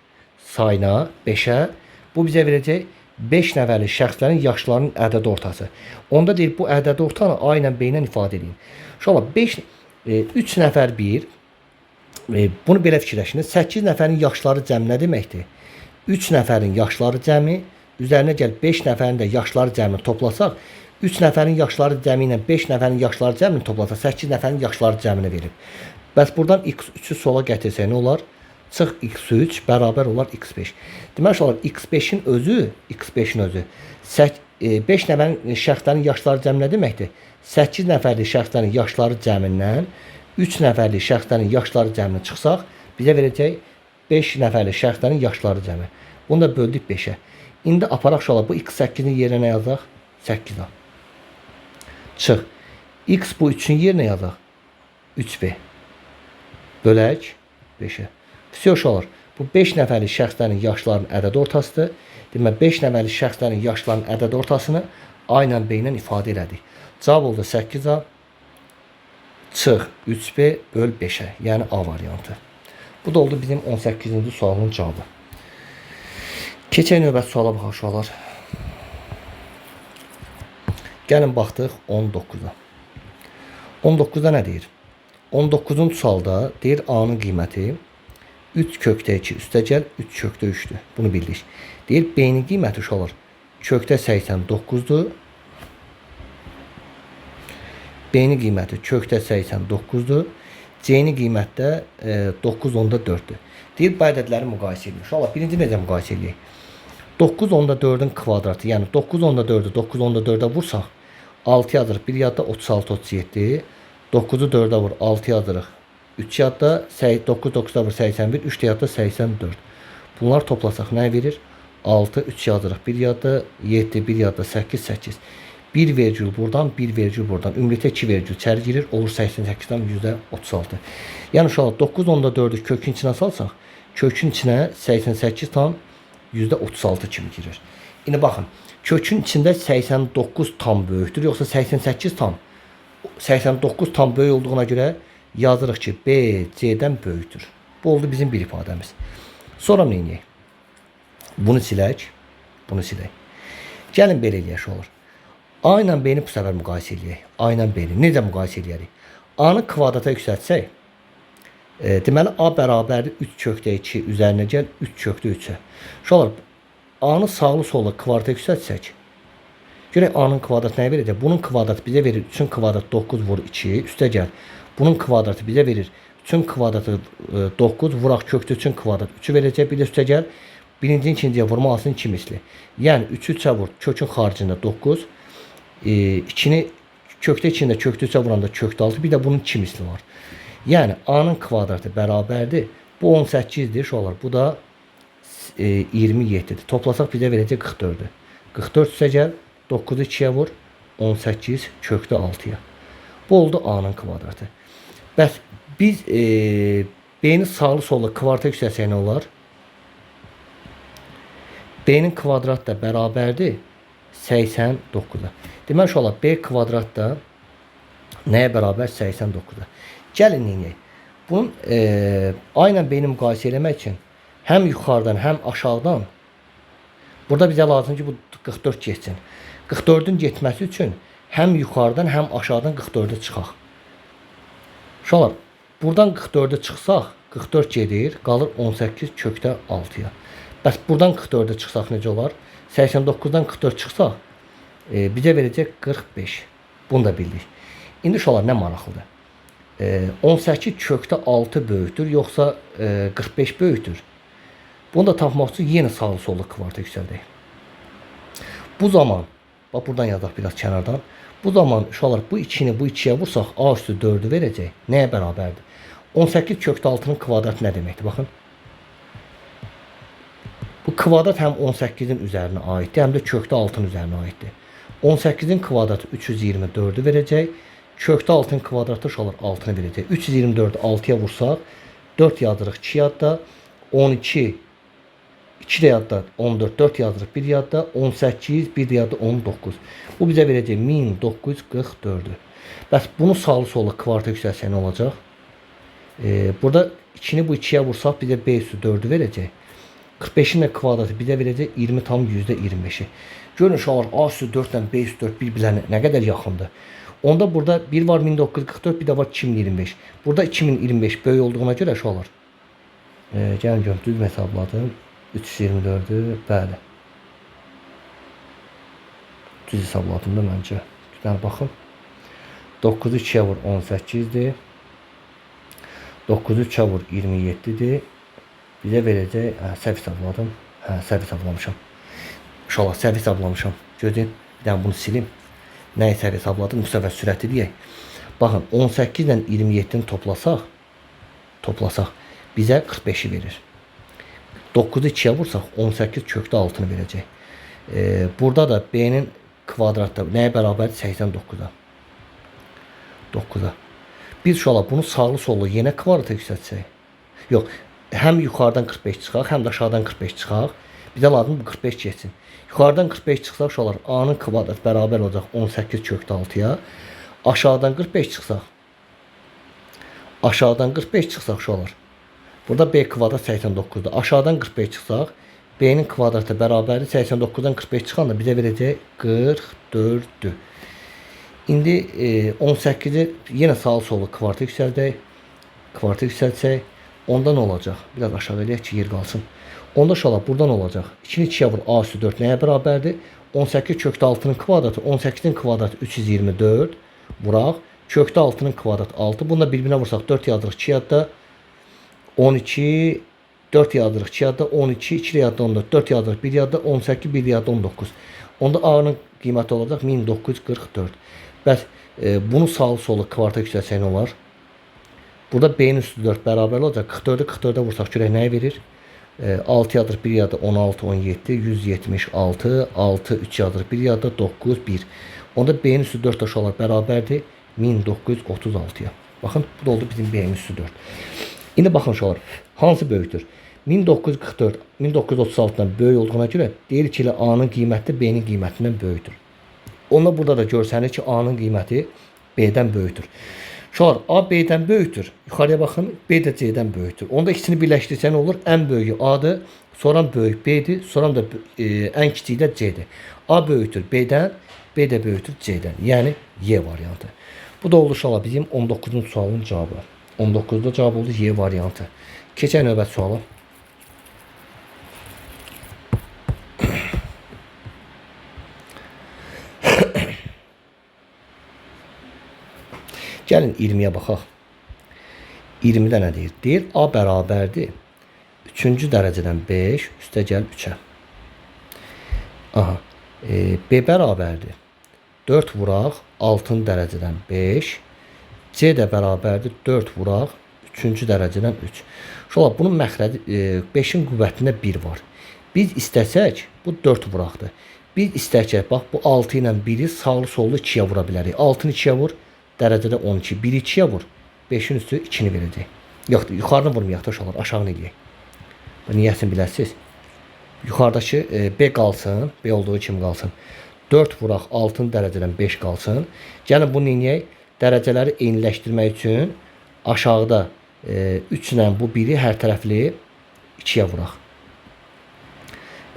sayına 5-ə. Bu bizə verəcək 5 nəfərlik şəxslərin yaşlarının ədəd ortası. Onda deyir, bu ədəd ortanı A ilə B ilə ifadə edin. Uşaqlar, 3 nəfər 1, bunu belə fikirləşiniz. 8 nəfərin yaşları cəmi nə deməkdir? 3 nəfərin yaşları cəmi, üzərinə gəl 5 nəfərin də yaşları cəmini toplasaq, 3 nəfərin yaşları cəmi ilə 5 nəfərin yaşları cəmini toplasaq, 8 nəfərin yaşları cəmini verib. Bəs buradan X3-ü sola gətirsək nə olar? Çıx X3 bərabər olar X5. Demək olar X5-in özü, 5 nəfərin şəxslərin yaşları cəmi nə deməkdir? 8 nəfərlik şəxslərin yaşları cəmindən 3 nəfərlik şəxslərin yaşları cəmini çıxsaq, bizə verəcək 5 nəfərlik şəxslərin yaşları cəmi. Bunu da böldük 5-ə. İndi aparaq uşaqlar, bu X8-in yerinə yazaq? 8-a. Çıx. X bu 3-ün yerinə yazaq? 3B. Bölək 5-ə. Fisiyo uşaqlar, bu 5 nəfərlik şəxslərin yaşlarının ədəd ortasıdır. Demək, 5 nəfərlik şəxslərin yaşlarının ədəd ortasını A ilə B ilə ifadə elədik. Cavab oldu 8A. Çıx 3B böl 5'ə, yəni A variantı. Bu da oldu bizim 18-ci sualın cavabı. Keçək növbəti suala baxaq uşaqlar. Gəlin baxdıq 19-a. 19-da nə deyir? 19-cu sualda deyir A-nın qiyməti 3 kökdə 2 üstə gəl 3 kökdə 3'dür. Bunu bildik. Deyir B-nin qiyməti uşaqlar kökdə 89'dur. B-nin qiyməti kökdə 89'dur. C-nin qiyməti də 9 onda 4'dür. Deyir, bu ədədləri müqayisə edilir. Uşaqlar, birinci necə müqayisə edirik? 9 onda 4'ün kvadratı, yəni 9 onda 4'ü 9 onda 4'ə vursaq, 6 yazırıq, 1 yadda 36, 37, 9'u 4'ə vur, 6 yazırıq, 3 yadda 9, 9'da vur, 81, 3 yadda 84. Bunlar toplasaq nə verir? 6, 3 yazırıq, 1 yadda 7, 1 yadda 8, 8. 1 vergül buradan, 1 vergül buradan. Ümumiyyətlə 2 vergül içəri girir, olur 88'dan %36. Yəni uşaqlar 9 onda 4'ü kökün içinə salsaq, kökün içinə 88 tam %36 kimi girir. İndi baxın, kökün içində 89 tam böyükdür, yoxsa 88 tam? 89 tam böyük olduğuna görə yazırıq ki, B C-dən böyükdür. Bu oldu bizim bir ifadəmiz. Sonra nə edək? Bunu silək, bunu silək. Gəlin belə eləyək olur. A ilə B-ni bu səfər müqayisə eləyək. A ilə B-ni necə müqayisə eləyərik? A-nı kvadrata yüksəltsək, deməli A bərabərdir 3 kökdə 2 üzərinə gəl 3 kökdə 3-ə. Uşaqlar, A-nı sağlı sollu kvadrata yüksəltsək, görək A-nın kvadratı nəyə verəcək? Bunun kvadratı bizə verir 3'ün kvadratı 9 vur 2, üstə gəl. Bunun kvadratı bizə verir 3'ün kvadratı 9 vuraq kökdə 3'ün kvadratı 3'ü verəcək. Bir də üstə gəl. Birincinin ikinciyə vurmalısın 2 misli. Yəni 3'ü 3'ə vur, kökün xaricində 9. 2'ni kökdə içində kökdə 3'ə vuranda kökdə 6. Bir də bunun 2 misli var. Yəni A-nın kvadratı bərabərdir. Bu 18'dir uşaqlar. Bu da 27'dir. Toplasaq bizə verəcək 44'dür. 44 üstə gəl. 9'u 2'yə vur. 18 kökdə 6'ya. Bu oldu A-nın kvadratı. Bəs biz B-ni sağlı sollu kvadrata yüksəlsək nə olar? B-nin kvadratı da bərabərdir 89'a. Deməli uşaqlar, B kvadrat da nəyə bərabər? 89'a. Gəlin neyək? Bunun A ilə B-ni müqayisə eləmək üçün həm yuxarıdan, həm aşağıdan burada bizə lazım ki, bu 44 getsin. 44'ün getməsi üçün həm yuxarıdan, həm aşağıdan 44'e çıxaq. Uşaqlar, buradan 44'e çıxsaq, 44 gedir, qalır 18 kökdə 6'ya. Bəs buradan 44'e çıxsaq necə olar? 89'dan 44 çıxsaq, bizə verəcək 45. Bunu da bildik. İndi uşaqlar, nə maraqlıdır? 18 kökdə 6 böyükdür, yoxsa 45 böyükdür? Bunu da tapmaq üçün yenə sağlı sollu kvadrata yüksəldək. Bu zaman, bax buradan yazaq biraz kənardan. Bu zaman uşaqlar, bu 2'ni bu 2'yə vursaq, A üstü 4'ü verəcək. Nəyə bərabərdir? 18 kökdə 6'nın kvadratı nə deməkdir? Baxın. Bu kvadrat həm 18'in üzərinə aiddir, həm də kökdə 6'nın üzərinə aiddir. 18'in kvadratı 324'ü verəcək. Kökdə 6'nın kvadratı uşaqlar 6'nı verəcək. 324'ü 6'ya vursaq, 4 yazırıq 2 yadda, 12 2 də yadda 14, 4 yazırıq 1 yadda, 18, 1 yadda 19. Bu bizə verəcək 1944'ü. Bəs bunu sağlı sollu kvadrata yüksəlsək nə olacaq? Burada 2'ni bu 2'yə vursaq bizə B üstü 4'ü verəcək. 45'in də kvadratı bizə verəcək 20 tam %25'i. Görün uşaqlar, A üstü 4 ilə B üstü 4 bir-birlərinə nə qədər yaxındır. Onda burada bir var 1944, bir də var 2025. Burada 2025 böyük olduğuna görə uşaqlar. Gəlin görün, düz hesabladım. 324'ü, bəli. Düz hesabladım da məncə. Yəni baxın. 9'u 2'yə vur 18'dir. 9'u 3'ə vur 27'dir. Bizə verəcək, səhv hesabladım. Səhv hesablamışam. Uşaqlar, səhv hesablamışam. Gözün, bir dənə bunu silim. Nəyi səhv hesabladım? Bu səfər sürəti deyək. Baxın, 18 ilə 27'ni toplasaq, bizə 45'i verir. 9'u 2'yə vursaq, 18 kökdə 6'nı verəcək. Burada da B-nin kvadratda nəyə bərabərdir? 89'a. 9'a. Biz uşaqlar, bunu sağlı sollu yenə kvadrata yüksəltsək. Yox, həm yuxarıdan 45 çıxaq, həm də aşağıdan 45 çıxaq. Bizə lazım bu 45 geçsin. Yuxarıdan 45 çıxsaq uşaqlar, A-nın kvadratı bərabər olacaq 18 kökdə 6'ya. Aşağıdan 45 çıxsaq, uşaqlar, burada B kvadrat 89'dur. Aşağıdan 45 çıxsaq, B-nin kvadratı bərabərdir 89'dan 45 çıxanda bizə verəcək 44'dür. İndi 18'i yenə sağlı sollu kvadrata yüksəltsək, onda nə olacaq? Biraz aşağı eləyək ki, yer qalsın. Onda uşaqlar, buradan olacaq. 2'ni 2'yə vur, A üstü 4 nəyə bərabərdir? 18 kökdə 6'nın kvadratı, 18'in kvadratı 324 vuraq. Kökdə 6'nın kvadratı 6. Bunu da bir-birinə vursaq 4 yazırıq 2 yadda. 12, 4 yazırıq 2 yadda. 12, 2 yadda 14, 4 yazırıq 1 yadda. 18, 1 yadda 19. Onda A-nın qiyməti olacaq 1944. Bəs bunu sağlı sollu kvadrata yüksəlsək nə olar? Burada B-nin üstü 4 bərabər olacaq. 44'ü 44'e vursaq görək nəyə verir? 6 yazırıq 1 yadda 16, 17, 176, 6, 3 yazırıq 1 yadda 9, 1. Onda B-nin üstü 4 uşaqlar bərabərdir 1936-ya. Baxın, bu da oldu bizim B-nin üstü 4. İndi baxın uşaqlar, hansı böyükdür? 1944 1936-dan böyük olduğuna görə deyir ki, A-nın qiyməti B-nin qiymətindən böyükdür. Onda burada da görsənir ki, A-nın qiyməti B-dən böyükdür. Uşaqlar, A B-dən böyükdür. Yuxarıya baxın, B də C-dən böyükdür. Onda ikisini birləşdirsə nə olur? Ən böyüyü A-dır, sonra böyük B-dir, sonra da ən kiçiyi də C-dir. A böyükdür B-dən, B də böyükdür C-dən. Yəni Y variantı. Bu da oldu uşaqlar bizim 19-cu sualın cavabı. 19-da cavab oldu Y variantı. Keçək növbət suala. Gəlin 20-yə baxaq. 20-də nə deyir? Deyir A bərabərdir 3-cü dərəcədən 5 üstə gəl 3-ə. Aha. B bərabərdir 4 vuraq 6-cı dərəcədən 5. C də bərabərdir 4 vuraq 3-cü dərəcədən 3. Şola bunun məxrəci 5-in qüvvətində 1 var. Biz istəsək bu 4 vuraqdır. Biz istəsək bax bu 6 ilə 1-i sağlı sollu 2-yə vura bilərik. 6-nı 2-yə vur, dərəcədə 12. 1-i 2-yə vur, 5-in üstü 2-ni verəcək. Yoxdur, yuxarını vurmayaq da uşaqlar, aşağını eləyək. Niyəsini biləsiniz. Yuxarıdakı B qalsın, B olduğu kimi qalsın. 4 vuraq 6-cı dərəcədən 5 qalsın. Gəlin bunu eləyək. Dərəcələri eyniləşdirmək üçün aşağıda 3 ilə bu 1-i hər tərəfli 2-yə vuraq.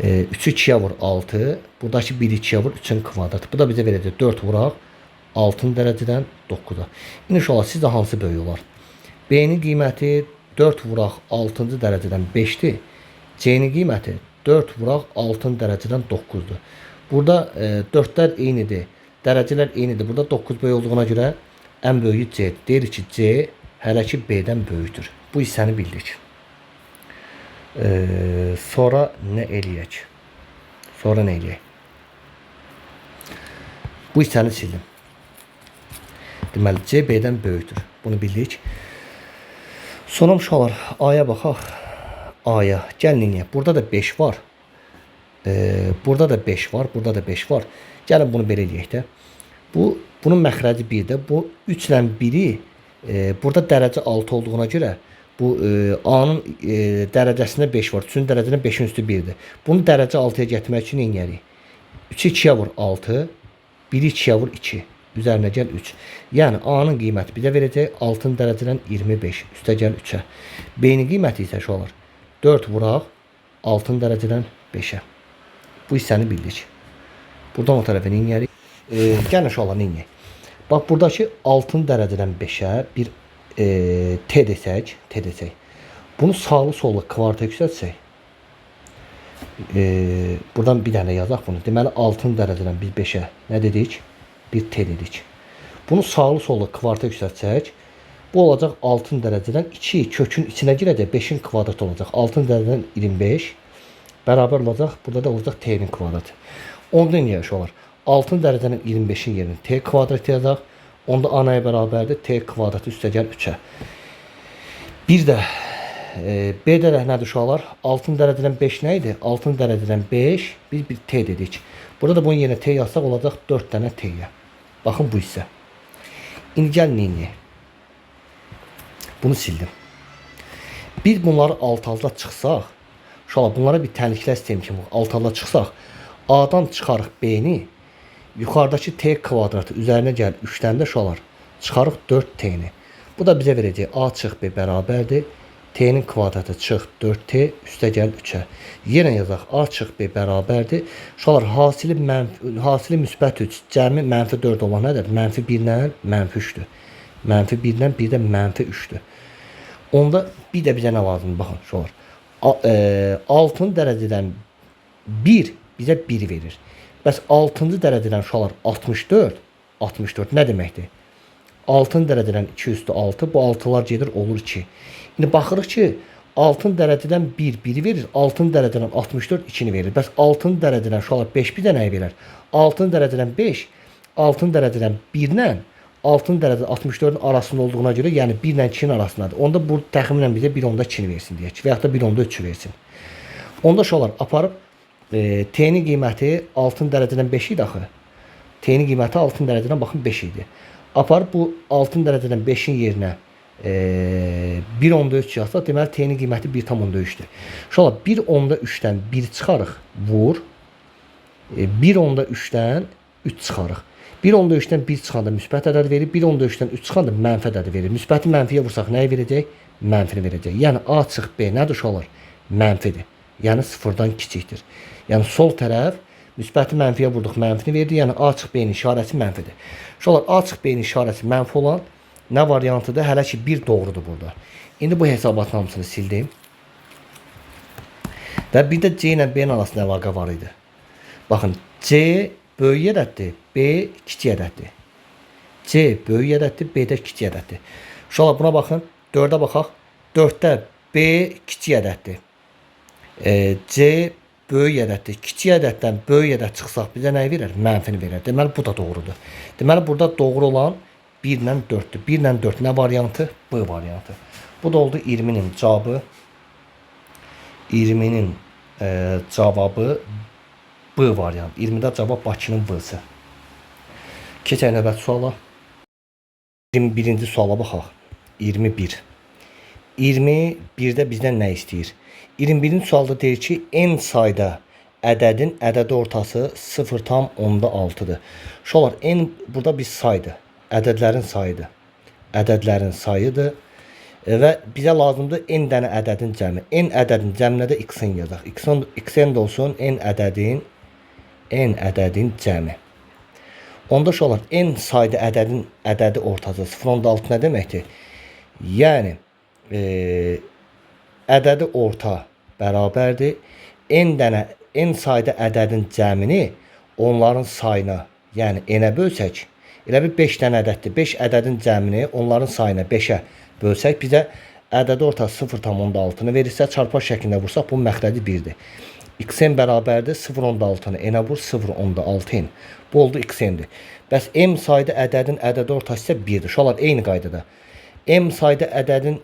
3-ü 2-yə vur 6. Buradakı 1-i 2-yə vur 3-ün kvadratı. Bu da bizə verəcək 4 vuraq 6-cı dərəcədən 9-a. İndi uşaqlar sizdə hansı böyük olar? B-nin qiyməti 4 vuraq 6-cı dərəcədən 5-dir. C-nin qiyməti 4 vuraq 6-cı dərəcədən 9-dur. Burada 4-lər eynidir. Dərəcələr eynidir. Burada 9 böyük olduğuna görə ən böyüyü C. Deyir ki, C hələ ki B-dən böyükdür. Bu hissəni bildik. Sonra nə eləyək? Sonra nə eləyək? Bu hissəni sildim. Deməli, C B-dən böyükdür. Bunu bildik. Sonra uşaqlar, A-ya baxaq. A-ya. Gəlin eləyək. Burada da 5 var. Burada da 5 var. Burada da 5 var. Gəlin bunu belə eləyək də. Bunun məxrəci 1-də. Bu 3 ilə 1-i burada dərəcə 6 olduğuna görə bu A-nın dərəcəsində 5 var. 3-cü dərəcədən 5-in üstü 1-dir. Bunu dərəcə 6-ya gətirmək üçün eləyərik. 3-ü 2-yə vur 6. 1-i 2-yə vur 2. Üzərinə gəl 3. Yəni A-nın qiyməti bizə verəcək 6-cı dərəcədən 25. Üstə gəl 3-ə. B-nin qiyməti isə şu olar. 4 vuraq 6-cı dərəcədən 5-ə. Bu hissəni bildik. Buradan o tərəfə eləyərik. Gəlin uşaqlar eləyək. Bax buradakı 6-cı dərəcədən 5-ə bir T desək. Bunu sağlı sollu kvarta yüksəltsək. Buradan bir dənə yazaq bunu. Deməli 6-cı dərəcədən biz 5-ə nə dedik? Bir T dedik. Bunu sağlı sollu kvarta yüksəltsək, bu olacaq 6-cı dərəcədən 2 kökün içinə girəcək 5-in kvadratı olacaq. 6-cı dərəcədən 25 bərabər olacaq. Burada da olacaq T-nin kvadratı. Onda nə olar? 6-cı dərəcədən 25-in yerinə T kvadratı yazaq. Onda A-ya bərabərdir T kvadratı üstə gəl 3-ə. Bir də B-də də nədir uşaqlar? 6-cı dərəcədən 5 nə idi? 6-cı dərəcədən 5 biz bir T dedik. Burada da bunun yerinə T yazsaq olacaq 4 dənə T-yə. Baxın bu hissə. İndi gəlin eləyək. Bunu sildim. Biz bunları alt-alta çıxsaq, uşaqlar bunlara bir təhlükələr sistemi kimi alt-alta çıxsaq, A-dan çıxarıq B-ni, yuxarıdakı T kvadratı üzərinə gəl 3-dən də uşaqlar çıxarıq 4 T-ni. Bu da bizə verəcək A çıx B bərabərdir. T-nin kvadratı çıx 4T üstə gəl 3-ə. Yenə yazaq A çıx B bərabərdir. Uşaqlar hasili müsbət 3, cəmi mənfi 4 olan nədir? Mənfi 1 ilə mənfi 3-dür. Mənfi 1 ilə bir də mənfi 3-dür. Onda bir də bizə nə lazımdır? Baxın uşaqlar. 6-cı dərəcədən 1 bizə 1 verir. Bəs 6-cı dərəcədən uşaqlar 64 nə deməkdir? 6-cı dərəcədən 2 üstü 6, bu 6'lar gedir olur 2. İndi baxırıq ki, 6-cı dərəcədən 1 1'i verir, 6-cı dərəcədən 64 2'ni verir. Bəs 6-cı dərəcədən uşaqlar 5 bir də nəyi verir? 6-cı dərəcədən 5, 6-cı dərəcədən 1 ilə 6-cı dərəcədən 64'ün arasında olduğuna görə, yəni 1 ilə 2'nin arasındadır. Onda bu təxminən bizə 1 onda 2'ni versin deyək və ya da 1 onda 3'ü versin. Onda uşaqlar aparıb T'nin qiyməti 6-cı dərəcədən 5 idi axı. T'nin qiyməti altın dərəcədən baxın 5 idi. Apar bu altın dərəcədən 5-in yerinə 1.3 yazsaq, deməli T'nin qiyməti 1.3-dür. Uşaqlar 1.3-dən 1 çıxarıq, vur. 1.3-dən 3 çıxarıq. 1.3-dən 1 çıxanda müsbət ədəd verir, 1.3-dən 3 çıxanda mənfi ədəd verir. Müsbəti mənfiyə vursaq nəyi verəcək? Mənfini verəcək. Yəni A çıx B nədir uşaqlar? Mənfidir. Yəni 0-dan kiçikdir. Yəni sol tərəf müsbəti mənfiyə vurduq, mənfini verdi. Yəni A çıx B-nin işarəsi mənfidir. Uşaqlar A çıx B-nin işarəsi mənfi olan nə variantıdır? Hələ ki 1 doğrudur burada. İndi bu hesabatın hamısını sildim. Və bir də C ilə B-nin arasında əlaqə var idi. Baxın, C böyük ədəddir, B kiçik ədəddir. C böyük ədəddir, B də kiçik ədəddir. Uşaqlar buna baxın, 4-ə baxaq. 4-də B kiçik ədəddir. C böyük ədəddir. Kiçik ədəddən böyük ədəd çıxsaq bizə nə verir? Mənfini verir. Deməli bu da doğrudur. Deməli burada doğru olan 1 ilə 4-dür. 1 ilə 4 nə variantı? B variantı. Bu da oldu 20-nin cavabı. 20-nin cavabı B variantı. 20-də cavab Bakının B-sı. Keçək növbəti suala. 21-ci suala baxaq. 21. 21-də bizdən nə istəyir? 21-ci sualda deyir ki, n sayda ədədin ədədi ortası 0,6-dır. Uşaqlar, n burada bir saydır. Ədədlərin sayıdır. Ədədlərin sayıdır. Və bizə lazımdır n dənə ədədin cəmi. N ədədin cəminə də x-in yazaq. X-in də olsun n ədədin cəmi. Onda uşaqlar, n sayda ədədi ortası 0,6 nə deməkdir? Yəni, ədədi orta bərabərdir. N sayda ədədin cəmini onların sayına, yəni n-ə bölsək, elə bir 5 dənə ədəddir. 5 ədədin cəmini onların sayına 5-ə bölsək, bizə ədədi ortası 0,6-nı verirsə, çarpar şəklində vursaq, bunun məxrəci 1-dir. X-n bərabərdir 0,6-nı n-ə vur 0,6-n. Bu oldu X-n'dir. Bəs m sayda ədədin ədədi ortası isə 1-dir. Uşaqlar, eyni qaydada. M sayda ədədin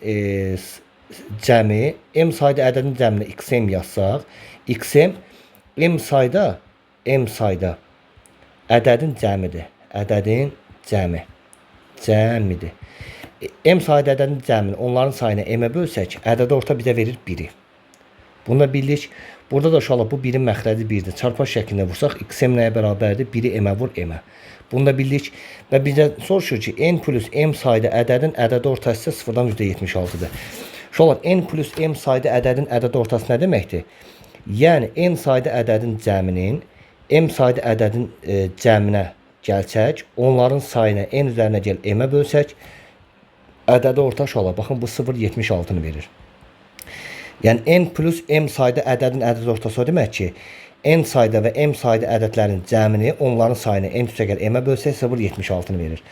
cəmi, m sayda ədədin cəminə xm yazsaq, xm m sayda ədədin cəmidir. Ədədin cəmidir. M sayda ədədin cəmini onların sayına m-ə bölsək, ədədi orta bizə verir 1-i. Bunu da bildik. Burada da uşaqlar bu 1-in məxrəci 1-dir. Çarpar şəklində vursaq, xm nəyə bərabərdir? 1-i m-ə vur m-ə. Bunu da bildik. Və bizə soruşur ki, n plus m sayda ədədin ədədi ortası 0-dan %76-dır. Uşaqlar, n plus m sayda ədədin ədədi ortası nə deməkdir? Yəni, n sayda ədədin cəminin, m sayda ədədin cəminə gəlsək, onların sayına n üzərinə gəl m-ə bölsək, ədədi orta uşaqlar, baxın, bu 0,76-nı verir. Yəni, n plus m sayda ədədin ədədi ortası o demək ki, n sayda və m sayda ədədlərin cəmini onların sayını n üstə gəl m-ə bölsək 0,76-nı verir.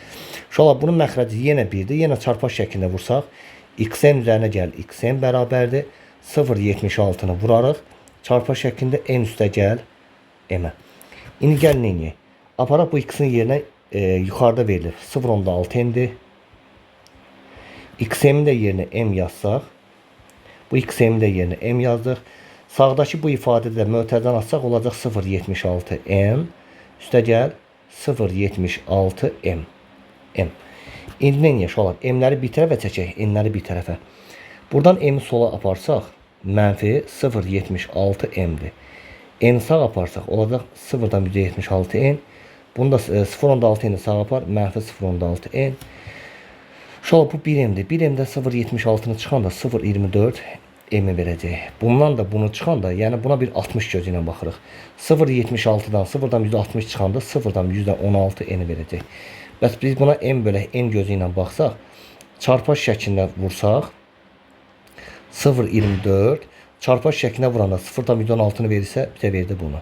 Uşaqlar, bunun məxrəci yenə 1-dir. Yenə çarpar şəklində vursaq, xn üzərinə gəl xn bərabərdir. 0,76-nı vurarıq. Çarpar şəklində n üstə gəl m-ə. İndi gəlin neyini? Aparaq bu x-in yerinə yuxarıda verilir. 0,6-dir. xm-in də yerinə m yazsaq, bu xm-in də yerinə m yazdıq. Sağdakı bu ifadədə mötərizəni açsaq olacaq 0,76m üstə gəl 0,76m. İndi nə edək olar? M-ləri bir tərəfə çəkək, n-ləri bir tərəfə. Buradan m-i sola aparsaq mənfi 0,76m-dir. N sağ aparsaq olacaq 0,76n. Bunu da 0,6n-i sağ apar, mənfi 0,6n. Uşaqlar, bu 1m-dir. 1m-də 0,76-nı çıxanda 0,24 m verəcək. Bundan da bunu çıxanda, yəni buna bir 60 gözü ilə baxırıq. 0,76-dan 0-dan %60 çıxanda 0-dan %16 n verəcək. Bəs biz buna m bölək n gözü ilə baxsaq, çarpar şəklində vursaq, 0,24 çarpar şəklində vuranda 0-dan %16-nı verirsə, bizə verdi bunu.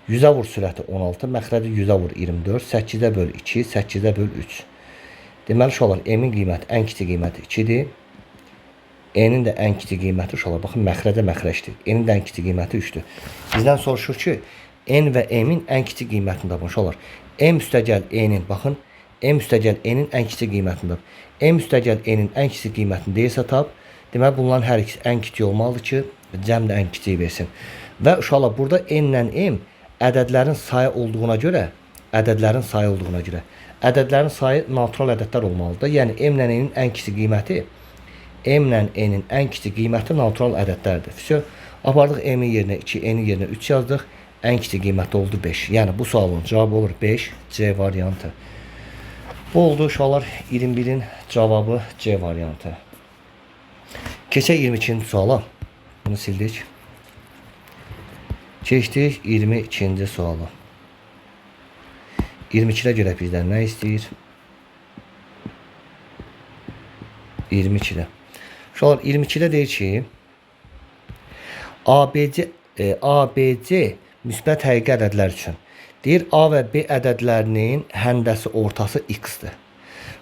100-ə vur sürəti 16, məxrəci 100-ə vur 24, 8-ə böl 2, 8-ə böl 3. Deməli, uşaqlar, m-in qiyməti, ən kiçik qiyməti 2-dir. N-in də ən kiçik qiyməti, uşaqlar, baxın, məxrəcə məxrəcdir. N-in də ən kiçik qiyməti 3-dür. Bizdən soruşur ki, n və m-in ən kiçik qiymətini tapın, uşaqlar. M üstəgəl n-in, baxın, m üstəgəl n-in ən kiçik qiymətini tap. M üstəgəl n-in ən kiçik qiymətini deyirsə tap. Deməli, bunların hər ikisi ən kiçik olmalıdır ki, cəm də ən kiçik versin. Və uşaqlar, burada n ilə m ədədlərin sayı olduğuna görə ədədlərin sayı olduğuna görə. Ədədlərin sayı natural ədədlər olmalıdır. Yəni m ilə n-in ən kiçik qiyməti m ilə n-in ən kiçik qiyməti natural ədədlərdir. Vəsə apardıq m-in yerinə 2, n-in yerinə 3 yazdıq. Ən kiçik qiyməti oldu 5. Yəni bu sualın cavabı olur 5, C variantı. Bu oldu uşaqlar 21-in cavabı C variantı. Keçək 22-ci suala. Bunu sildik. Keçdik 22-ci suala. 22-də görə bizdən nə istəyir? 22-də. Uşaqlar 22-də deyir ki, ABC müsbət həqiqi ədədlər üçün. Deyir A və B ədədlərinin həndəsi ortası x-dir.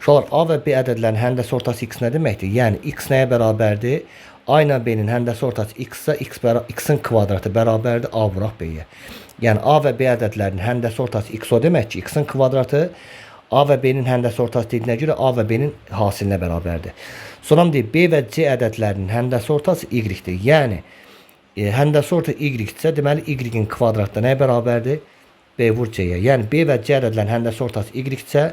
Uşaqlar A və B ədədlərinin həndəsi ortası x nə deməkdir? Yəni x nəyə bərabərdir? A ilə B-nin həndəsi ortası x-sa x-in kvadratı bərabərdir A vuraq B-yə. Yəni A və B ədədlərinin həndəsi ortası x o demək ki, x-in kvadratı A və B-nin həndəsi ortası dediyinə görə A və B-nin hasilinə bərabərdir. Sonra deyir B və C ədədlərinin həndəsi ortası y-dir. Yəni həndəsi orta y-dirsə, deməli y-in kvadratı nəyə bərabərdir? B vur C-yə. Yəni B və C ədədlərinin həndəsi ortası y-dirsə,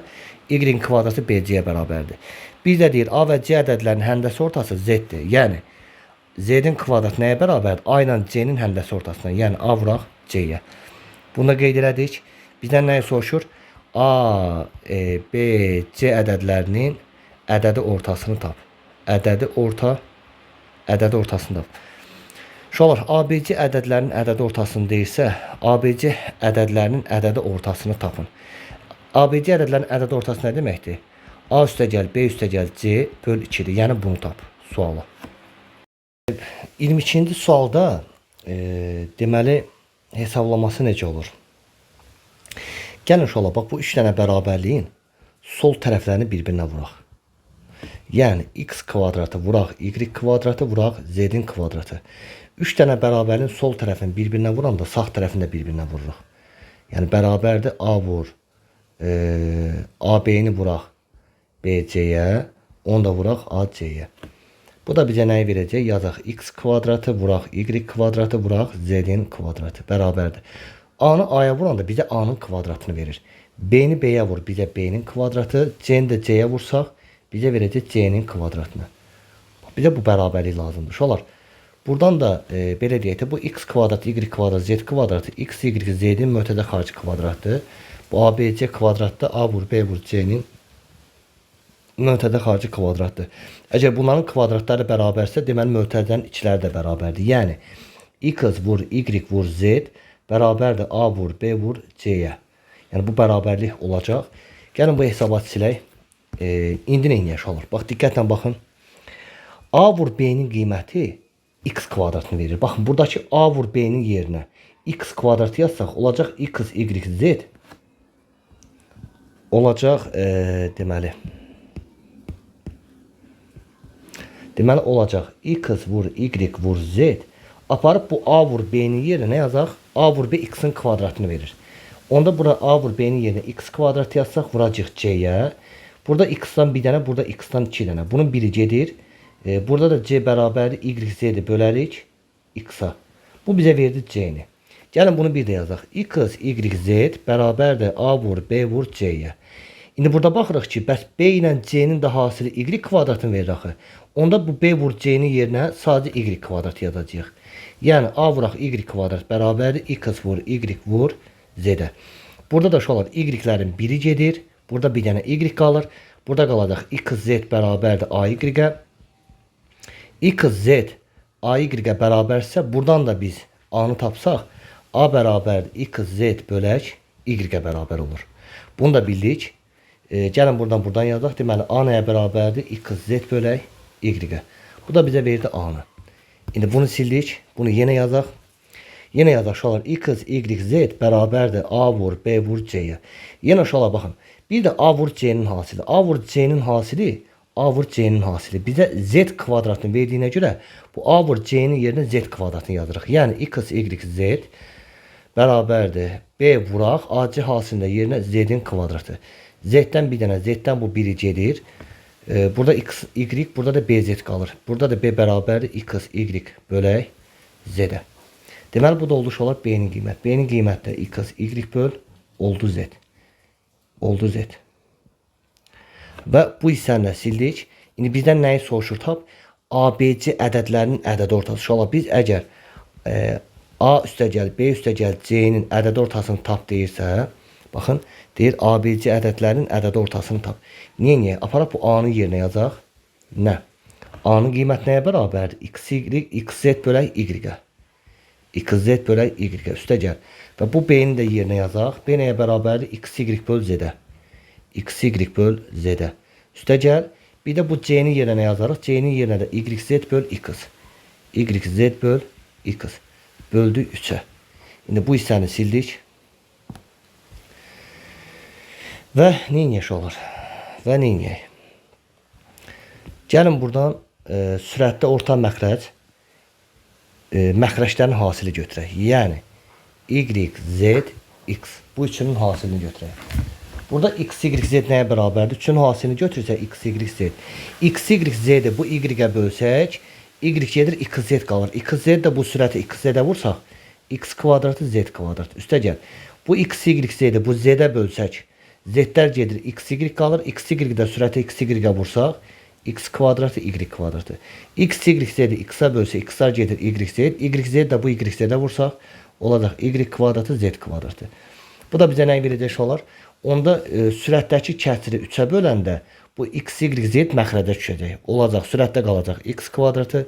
y-in kvadratı BC-yə bərabərdir. Biz də deyir A və C ədədlərinin həndəsi ortası z-dir. Yəni z-in kvadratı nəyə bərabərdir? A ilə C-nin həndəsi ortasına. Yəni A vuraq C-yə. Bunu da qeyd elədik. Bizdən nəyi soruşur? A, B, C ədədlərinin ədədi ortasını tap. Ədədi ortasını tap. Uşaqlar, ABC ədədlərinin ədədi ortasını deyirsə, ABC ədədlərinin ədədi ortasını tapın. ABC ədədlərinin ədədi ortası nə deməkdir? A üstəgəl, B üstəgəl, C böl 2-dir. Yəni bunu tap suala. 22-ci sualda deməli hesablaması necə olur? Gəlin uşaqlar, bax bu 3 dənə bərabərliyin sol tərəflərini bir-birinə vuraq. Yəni x kvadratı vuraq, y kvadratı vuraq, z-in kvadratı. 3 dənə bərabərliyin sol tərəfini bir-birinə vuranda sağ tərəfini də bir-birinə vururuq. Yəni bərabərdir A vur, AB-ni vuraq BC-yə, onu da vuraq AC-yə. Bu da bizə nəyi verəcək? Yazaq x kvadratı vuraq, y kvadratı vuraq, z-in kvadratı bərabərdir. A-nı A-ya vuranda bizə A-nın kvadratını verir. B-ni B-yə vur, bizə B-nin kvadratı, C-ni də C-yə vursaq, bizə verəcək C-nin kvadratını. Bizə bu bərabərlik lazımdır. Uşaqlar, buradan da belə deyək, bu x kvadrat, y kvadrat, z kvadratı, x, y, z-in mötədə xarici kvadratdır. Bu ABC kvadratda A vur, B vur, C-nin mötədə xarici kvadratdır. Əgər bunların kvadratları bərabərsə, deməli mötədənin içləri də bərabərdir. Yəni x vur, y vur, z bərabərdir A vur, B vur, C-yə. Yəni bu bərabərlik olacaq. Gəlin bu hesabat silək. İndi neyniyək uşaqlar? Bax, diqqətlə baxın. A vur B-nin qiyməti x kvadratını verir. Baxın, buradakı A vur B-nin yerinə x kvadratı yazsaq, olacaq x, y, z. Olacaq, deməli olacaq x vur, y vur, z. Aparıb bu A vur B-nin yerinə nə yazaq? A vur B x-in kvadratını verir. Onda burada A vur B-nin yerinə x kvadratı yazsaq, vuracaq C-yə. Burada x-dan bir dənə, burada x-dan 2 dənə. Bunun biri gedir. Burada da C bərabərdir, y, z-dir, bölərik x-a. Bu bizə verdi C-ni. Gəlin bunu bir də yazaq. X, y, z bərabərdir A vur, B vur, C-yə. İndi burada baxırıq ki, bəs B ilə C-nin də hasili y kvadratını verir axı. Onda bu B vur C-nin yerinə sadəcə y kvadratı yazacağıq. Yəni A vuraq y kvadrat bərabərdir x vur, y vur, z-də. Burada da uşaqlar y-lərin biri gedir. Burada bir dənə y qalır. Burada qalacaq x, z bərabərdir AY-ə. X, z AY-ə bərabərsə, buradan da biz A-nı tapsaq, A bərabərdir x, z bölək y-ə bərabər olur. Bunu da bildik. Gəlin buradan yazaq. Deməli A nəyə bərabərdir? X, z bölək y-ə. Bu da bizə verdi A-nı. İndi bunu sildik. Bunu yenə yazaq. Yenə yazaq uşaqlar. X, y, z bərabərdir A vur, B vur, C-yə. Yenə uşaqlar baxın. Bir də A vur C-nin hasili. A vur C-nin hasili, A vur C-nin hasili. Bizə z kvadratını verdiyinə görə bu A vur C-nin yerinə z kvadratını yazırıq. Yəni x, y, z bərabərdir B vuraq AC hasilində yerinə z-in kvadratı. Z-dən bir dənə, z-dən bu biri gedir. Burada x, y, burada da bz qalır. Burada da b bərabərdir x, y bölək z-də. Deməli bu da olmuş olar b-nin qiyməti. B-nin qiyməti də x, y böl oldu z. oldu Z. Və bu hissəni də sildik. İndi bizdən nəyi soruşur tab? ABC ədədlərinin ədəd ortası. Uşaqlar biz əgər A üstəgəl B üstəgəl C-nin ədəd ortasını tap deyirsə, baxın, deyir ABC ədədlərinin ədəd ortasını tap. Niyə? Aparaq bu A-nın yerinə yazaq. Nə? A-nın qiymət nəyə bərabərdir? XZ bölək Y-ə. XZ bölək Y-ə üstəgəl. Və bu B-ni də yerinə yazaq. B nəyə bərabərdir? XY böl Z-ə. XY böl Z-ə. Üstəgəl. Bir də bu C-ni yerinə yazarıq. C-nin yerinə də YZ böl X. YZ böl X. Böldük 3-ə. İndi bu hissəni sildik. Və neyniyək olur? Və neyniyək? Gəlin buradan sürətdə orta məxrəc məxrəclərin hasili götürək. Yəni Y, Z, X. Bu üçünün hasilini götürək. Burada X, Y, Z nəyə bərabərdir? Üçün hasilini götürürsə X, Y, Z. X, Y, Z-də bu Y-ə bölsək, Y gedir, XZ qalır. XZ də bu sürəti XZ-ə vursaq, X kvadratı Z kvadratı. Üstəgəl, bu X, Y, Z-də bu Z-ə bölsək, Z-lər gedir, XY qalır. XY də sürəti XY-ə vursaq, X kvadratı Y kvadratı. X, Y, Z-də X-a bölsə, X-lar gedir, YZ. YZ də bu YZ-ə vursaq, olacaq Y kvadratı Z kvadratı. Bu da bizə nəyi verəcək olar? Onda sürətdəki kəsiri 3-ə böləndə bu X, Y, Z məxrəcə düşəcək. Olacaq, sürətdə qalacaq X kvadratı,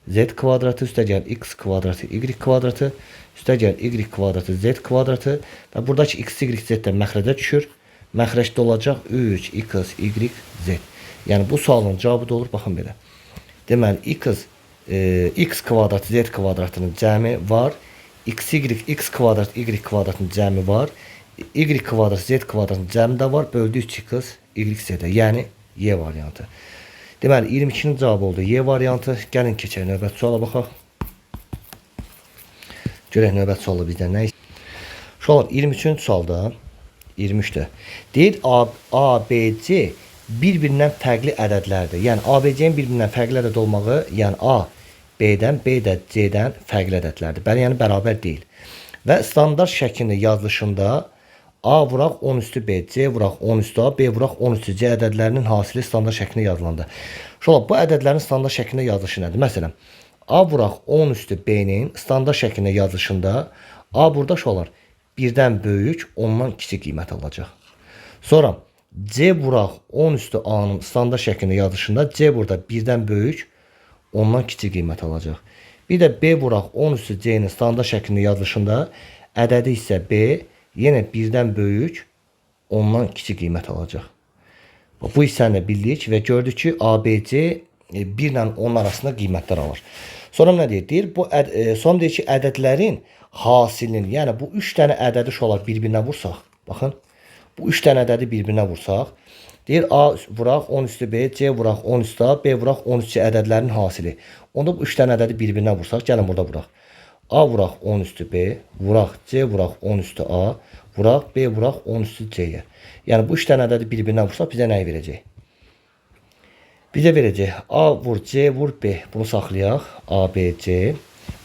Z kvadratı, üstəgəl X kvadratı, Y kvadratı, üstəgəl Y kvadratı, Z kvadratı. Və buradakı X, Y, Z də məxrəcə düşür. Məxrəcdə olacaq 3X, Y, Z. Yəni bu sualın cavabı da olur, baxın belə. Deməli, X kvadratı, Z kvadratının cəmi var. X kvadrat, Y kvadratının cəmi var. Y kvadrat, Z kvadratının cəmi də var. Böldü 3X, Y, Z-də. Yəni, Y variantı. Deməli, 22-nin cavabı oldu Y variantı. Gəlin keçək növbət suala baxaq. Görək növbət sualı bizdən nə? Uşaqlar, 23-cü sualda, 23-də. Deyir, ABC bir-birindən fərqli ədədlərdir. Yəni, ABC-nin bir-birindən fərqli ədəd olmağı, yəni A, B-dən, B də C-dən fərqli ədədlərdir. Yəni, bərabər deyil. Və standart şəklində yazılışında A vuraq 10 üstü B, C vuraq 10 üstü A, B vuraq 10 üstü C ədədlərinin hasili standart şəklində yazılanda. Şola, bu ədədlərin standart şəklində yazılışı nədir? Məsələn, A vuraq 10 üstü B-nin standart şəklində yazılışında A burada şolar 1-dən böyük, 10-dan kiçik qiymət alacaq. Sonra C vuraq 10 üstü A-nın standart şəklində yazılışında C burada 1-dən böyük, 10-dan kiçik qiymət alacaq. Bir də B vuraq 10 üstü C-nin standart şəklində yazılışında ədədi isə B yenə 1-dən böyük, 10-dan kiçik qiymət alacaq. Bu hissəni bildik və gördük ki, ABC 1 ilə 10 arasında qiymətlər alır. Sonra nə deyir? Deyir, son deyir ki, ədədlərin hasilinin, yəni bu 3 dənə ədədi şolar bir-birinə vursaq, baxın, bu 3 dənə ədədi bir-birinə vursaq, deyir, A vuraq 10 üstü B, C vuraq 10 üstü A, B vuraq 10 üstü ədədlərin hasili. Onda bu 3 dənə ədədi bir-birinə vursaq, gəlin burada vuraq. A vuraq 10 üstü B, vuraq C vuraq 10 üstü A, vuraq B vuraq 10 üstü C-yə. Yəni bu 3 dənə ədədi bir-birinə vursaq bizə nəyi verəcək? Bizə verəcək A vur C vur B. Bunu saxlayaq. A, B, C.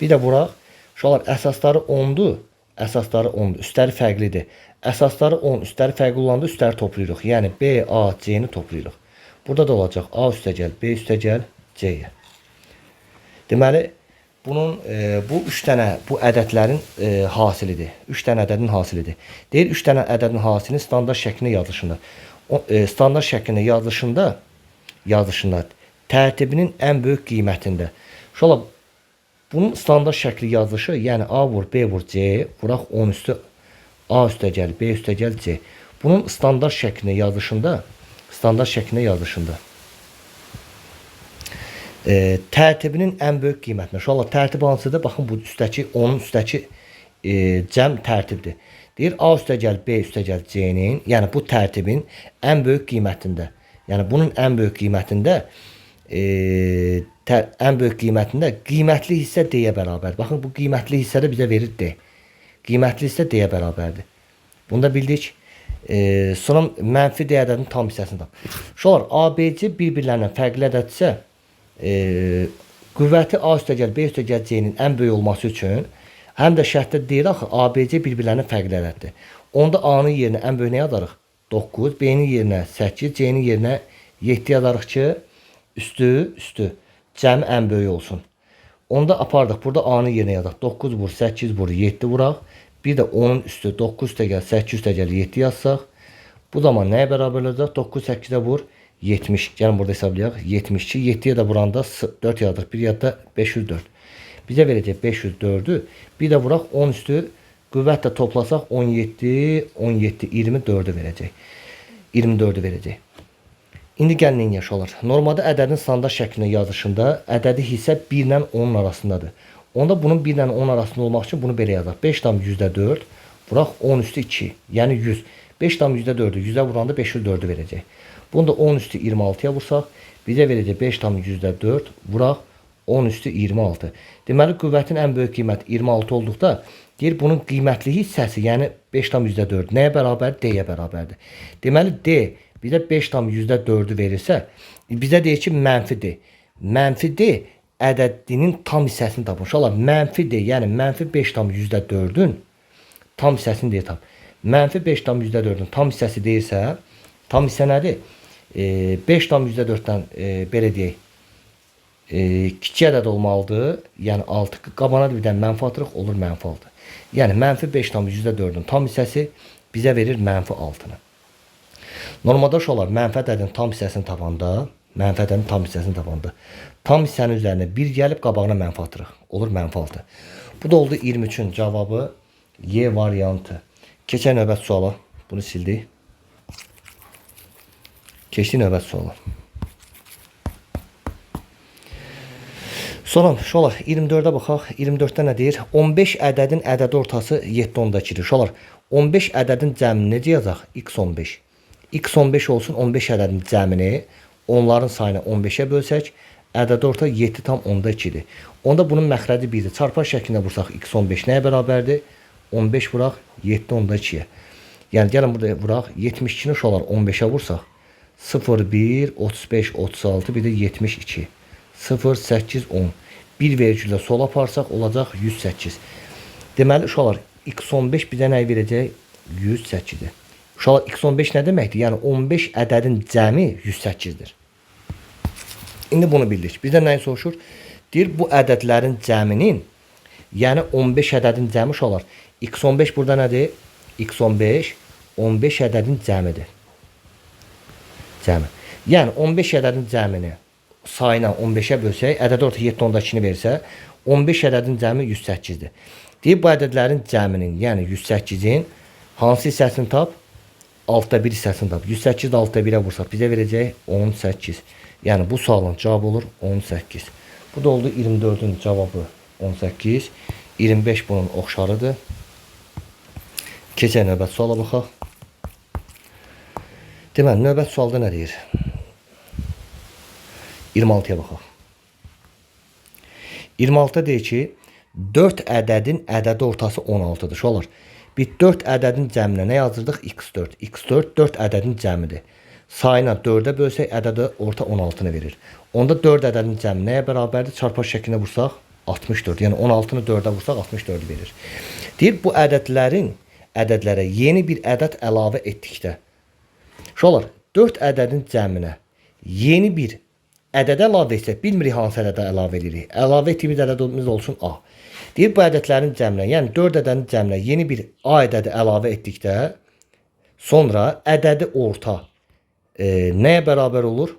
Bir də vuraq. Şolar əsasları 10-dur. Əsasları 10-dur. Üstləri fərqlidir. Əsasları 10, üstləri fərqli olanda üstləri toplayırıq. Yəni B, A, C-ni toplayırıq. Burada da olacaq A üstəgəl, B üstəgəl, C-yə. Deməli, bunun bu 3 dənə bu ədədlərin hasilidir. 3 dənə ədədin hasilidir. Deyir 3 dənə ədədin hasilini standart şəklində yazılışında. Standart şəklində yazılışında tərtibinin ən böyük qiymətində. Şola bunun standart şəkli yazılışı, yəni A vur B vur C, vuraq 10 üstü A üstəgəl, B üstəgəl C. Bunun standart şəklində yazılışında, tərtibinin ən böyük qiymətinə. Şola tərtib hansıdır? Baxın bu üstəki, onun üstəki cəm tərtibdir. Deyir A üstəgəl B üstəgəl C-nin, yəni bu tərtibin ən böyük qiymətində. Yəni bunun ən böyük qiymətində qiymətli hissə D-yə bərabərdir. Baxın bu qiymətli hissədə bizə verir D. Qiymətli hissə D-yə bərabərdir. Bunu da bildik. Sonra mənfi D ədədinin tam hissəsini tap. Şolar ABC bir-birlərindən fərqli ədədsə, qüvvəti A üstəgəl B üstəgəl C-nin ən böyük olması üçün həm də şərtdə deyir axı ABC bir-birlərindən fərqli ədəddir. Onda A-nın yerinə ən böyük nə yazarıq? 9, B-nin yerinə 8, C-nin yerinə 7 yazarıq ki, üstü cəmi ən böyük olsun. Onda apardıq. Burada A-nı yerinə yazaq. 9 vur, 8 vur, 7 vuraq. Bir də onun üstü 9 üstə gəl, 8 üstə gəl, 7 yazsaq. Bu zaman nəyə bərabər olacaq? 9 8-ə vur, 70. Gəlin burada hesablayaq. 72. 7-yə də vuranda 4 yazdıq. Bir yadda 504. Bizə verəcək 504-ü. Bir də vuraq 10 üstü qüvvətlə toplasaq 17, 17, 24-ü verəcək. 24-ü verəcək. İndi gəlin neyin yaşalır? Normalda ədədin standart şəklində yazışında ədədi hissə 1 ilə 10-un arasındadır. Onda bunun 1 ilə 10 arasında olmaq üçün bunu belə yazaq. 5 tam %4 vuraq 10 üstü 2. Yəni 100. 5 tam %4'ü 100'ə vuranda 504'ü verəcək. Bunu da 10 üstü 26'ya vursaq bizə verəcək 5 tam %4 vuraq 10 üstü 26. Deməli qüvvətin ən böyük qiyməti 26 olduqda deyir bunun qiymətli hissəsi, yəni 5 tam %4 nəyə bərabərdir? D-yə bərabərdir. Deməli D bizə 5 tam %4'ü verirsə, bizə deyir ki, mənfi D. Mənfi D ədədinin tam hissəsini tapın. İnşallah mənfi D, yəni mənfi 5 tam %4'ün tam hissəsini deyir tam. Mənfi 5 tam %4'ün tam hissəsi deyirsə, tam hissə nədir? 5 tam %4'dən belə deyək, kiçik ədəd olmalıdır. Yəni 6 qabana bir dənə mənfi atırıq, olur mənfi 6. Yəni mənfi 5 tam %4'ün tam hissəsi bizə verir mənfi 6-nı. Normalda uşaqlar mənfi ədədin tam hissəsini tapanda, tam hissənin üzərinə 1 gəlib qabağına mənfi atırıq. Olur mənfi 6. Bu da oldu 23'ün cavabı Y variantı. Keçək növbət suala. Bunu sildik. Keçdik növbət suala. Sonra uşaqlar 24'ə baxaq. 24'də nə deyir? 15 ədədin ədəd ortası 7/2-dir. Uşaqlar 15 ədədin cəmini necə yazaq? X15. X15 olsun 15 ədədin cəmini onların sayını 15'ə bölsək, ədəd orta 7/2-dir. Onda bunun məxrəci 1-dir. Çarpar şəklində vursaq X15 nəyə bərabərdir? 15 vuraq 7/2'yə. Yəni gəlin burada vuraq 72-ni uşaqlar 15'ə vursaq 0, 1, 35, 36, bir də 72. 0, 8, 10. Bir vergüllə sola aparsaq olacaq 108. Deməli uşaqlar X15 bizə nə verəcək? 108-dir. Uşaqlar X15 nə deməkdir? Yəni 15 ədədin cəmi 108-dir. İndi bunu bildik. Bizdən nəyi soruşur? Deyir bu ədədlərin cəminin, yəni 15 ədədin cəmi uşaqlar. X15 burada nədir? X15 15 ədədin cəmidir. Cəmi. Yəni 15 ədədin cəmini sayına 15'ə bölsək, ədəd orta 7/2-ni versə, 15 ədədin cəmi 108-dir. Deyir bu ədədlərin cəminin, yəni 108-in hansı hissəsini tap? 6/1 hissəsini tap. 108-də 6/1-ə vursaq bizə verəcək 18. Yəni bu sualın cavabı olur 18. Bu da oldu 24'ün cavabı 18. 25 bunun oxşarıdır. Keçək növbət suala baxaq. Deməli, növbət sualda nə deyir? 26'ya baxaq. 26'da deyir ki, 4 ədədin ədədi ortası 16'dır. Şolar. Biz 4 ədədin cəminə nə yazdırdıq? X4. X4 4 ədədin cəmidir. Sayına 4'ə bölsək ədədi orta 16'nı verir. Onda 4 ədədin cəmi nəyə bərabərdir? Çarpar şəklində vursaq 64. Yəni 16'nı 4'ə vursaq 64'ü verir. Deyir bu ədədlərə yeni bir ədəd əlavə etdikdə. Şolar 4 ədədin cəminə yeni bir ədəd əlavə etsək, bilmirik hansı ədədə əlavə edirik. Əlavə etdiyimiz ədədimiz olsun A. Deyir bu ədədlərin cəminə, yəni 4 ədədin cəminə yeni bir A ədədi əlavə etdikdə, sonra ədədi orta nəyə bərabər olur?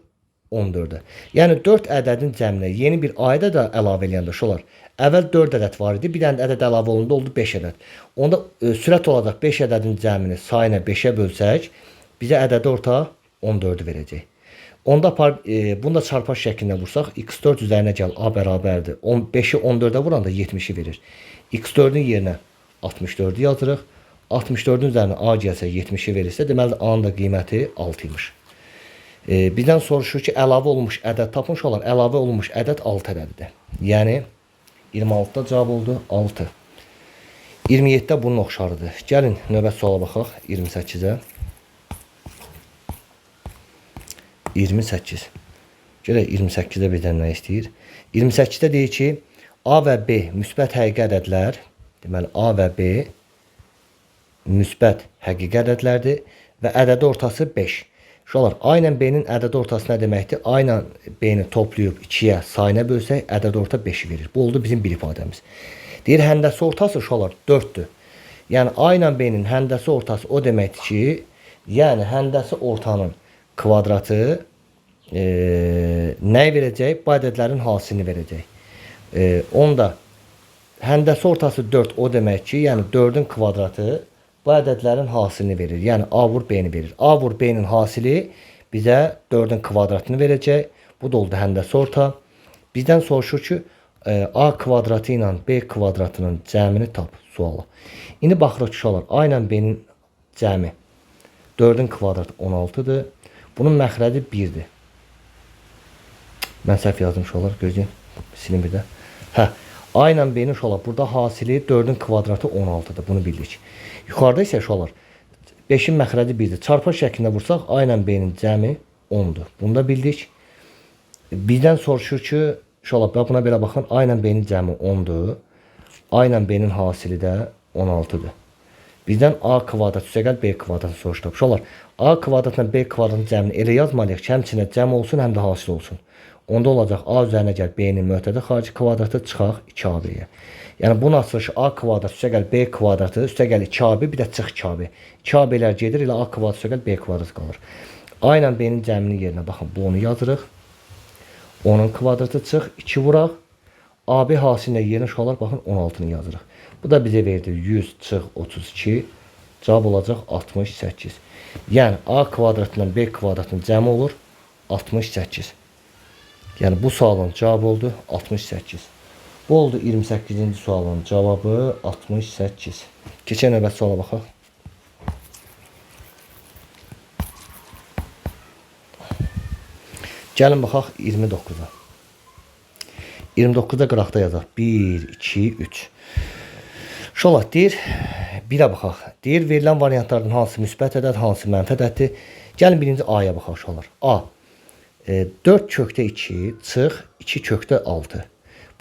14'ə. Yəni 4 ədədin cəminə yeni bir A ədədi əlavə eləyəndə şolar. Əvvəl 4 ədəd var idi, bir dənə ədəd əlavə olundu, oldu 5 ədəd. Onda sürət olacaq 5 ədədin cəmini sayına 5'ə bölsək, bizə ədədi orta 14'ü verəcək. Onda bunu da çarpar şəklində vursaq, x4 üzərinə gəl, A bərabərdir. 5'i 14'ə vuranda 70'i verir. X4'ün yerinə 64'ü yazırıq. 64'ün üzərinə A gəlsə 70'i verirsə, deməli A-nın da qiyməti 6'ymış. Bizdən soruşur ki, əlavə olmuş ədəd tapın uşaqlar. Əlavə olmuş ədəd 6 ədədidir. Yəni 26'da cavab oldu 6. 27'də bunun oxşarıdır. Gəlin növbət suala baxaq 28'ə. 28. Görək 28'də bizdən nə istəyir? 28'də deyir ki, A və B müsbət həqiqi ədədlər, deməli A və B müsbət həqiqi ədədlərdir və ədədi ortası 5. Uşaqlar, A ilə B-nin ədədi ortası nə deməkdir? A ilə B-ni toplayıb 2-yə sayına bölsək, ədədi orta 5-i verir. Bu oldu bizim bir ifadəmiz. Deyir, həndəsi ortası uşaqlar 4-dür. Yəni A ilə B-nin həndəsi ortası o deməkdir ki, yəni həndəsi ortanın kvadratı nə verəcək? Bu ədədlərin hasilini verəcək. Onda həndəsi ortası 4 o demək ki, yəni 4-ün kvadratı bu ədədlərin hasilini verir. Yəni A vur B-ni verir. A vur B-nin hasili bizə 4-ün kvadratını verəcək. Bu da oldu həndəsi orta. Bizdən soruşur ki, A kvadratı ilə B kvadratının cəmini tap sualı. İndi baxırıq ki, uşaqlar, A ilə B-nin cəmi 4-ün kvadratı 16-dır. Bunun məxrəci 1-dir. Mən səhv yazdım uşaqlar, gözləyin. Silin bir də. A ilə B-nin uşaqlar, burada hasili 4-ün kvadratı 16-dır. Bunu bildik. Yuxarıda isə uşaqlar 5-in məxrəci 1-dir. Çarpı şəklində vursaq A ilə B-nin cəmi 10-dur. Bunu da bildik. Bizdən soruşur ki, uşaqlar buna belə baxın. A ilə B-nin cəmi 10-dur. A ilə B-nin hasili də 16-dır. Bizdən A kvadrat üstəgəl B kvadratı soruşdu. Uşaqlar, A kvadratla B kvadratın cəmini elə yazmalıyıq ki, həmçinin cəm olsun, həm də hasil olsun. Onda olacaq A üzərinə gəl B-nin möhtədə xarici kvadratı çıxaq 2AB-yə. Yəni bunun açılışı A kvadrat üstəgəl B kvadratı üstəgəl 2AB, bir də çıx 2AB. 2AB-lər gedir, elə A kvadrat üstəgəl B kvadrat qalır. A ilə B-nin cəminin yerinə baxın, bu onu yazırıq. Onun kvadratı çıx 2 vuraq. AB hasilinə yerinə uşaqlar baxın 16-nı yazırıq. Bu da bizə verdi 100 çıx 32. Cavab olacaq 68. Yəni A kvadratla B kvadratın cəmi olur 68. Yəni bu sualın cavabı oldu 68. Bu oldu 28-ci sualın cavabı 68. Keçən növbəti suala baxaq. Gəlin baxaq 29-a. 29-da qıraqda yazaq. 1, 2, 3. Uşaqlar, deyir, 1-ə baxaq. Deyir, verilən variantlardan hansı müsbət ədəd, hansı mənfi ədəddir? Gəlin birinci A-ya baxaq uşaqlar. A. 4 kökdə 2 çıx 2 kökdə 6.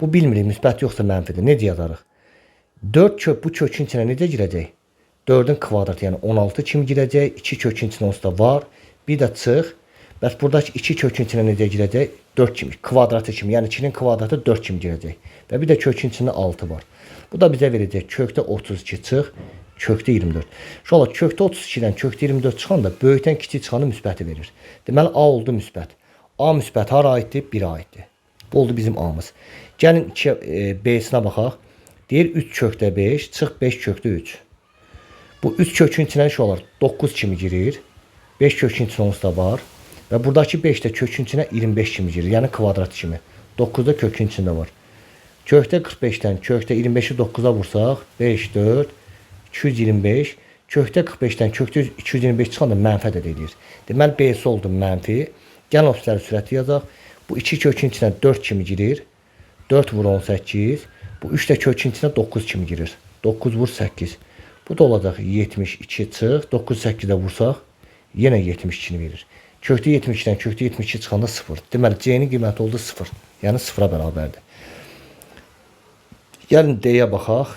Bu bilmirik, müsbət yoxsa mənfidir. Necə yazarıq? 4 kök bu kökün içinə necə girəcək? 4-ün kvadratı, yəni 16 kimi girəcək. 2 kökün içinə onsuz da var. Bir də çıx. Bəs buradakı 2 kökün içinə necə girəcək? 4 kimi, kvadratı kimi. Yəni 2-nin kvadratı 4 kimi girəcək. Və bir də kökün içində 6 var. Bu da bizə verəcək kökdə 32 çıx, kökdə 24. Şöyle kökdə 32-dən kökdə 24 çıxanda böyükdən kiçik çıxanı müsbəti verir. Deməli A oldu müsbət. A müsbət hara aiddir? 1-ə aiddir. Bu oldu bizim A'mız. Gəlin B-sinə baxaq. Deyir 3 kökdə 5, çıx 5 kökdə 3. Bu 3 kökün içinə şu olar 9 kimi girir. 5 kökün içinə onsuz da var. Və buradakı 5 də kökün içinə 25 kimi girir. Yəni kvadrat kimi. 9 da kökün içində var. Kökdə 45-dən kökdə 25-i 9-a vursaq 5, 4, 225. Kökdə 45-dən kökdə 225 çıxanda mənfi ədəd edir. Deməli B-si oldu mənfi. Gəlin opsiyonları sürətli yazaq. Bu 2 kökün içinə 4 kimi girir. 4 vur 18. Bu 3 də kökün içinə 9 kimi girir. 9 vur 8. Bu da olacaq 72 çıx. 9 8-də vursaq yenə 72-ni verir. Kökdə 72-dən kökdə 72 çıxanda 0. Deməli C-nin qiyməti oldu 0. Yəni 0-a bərabərdir. Gəlin D-yə baxaq.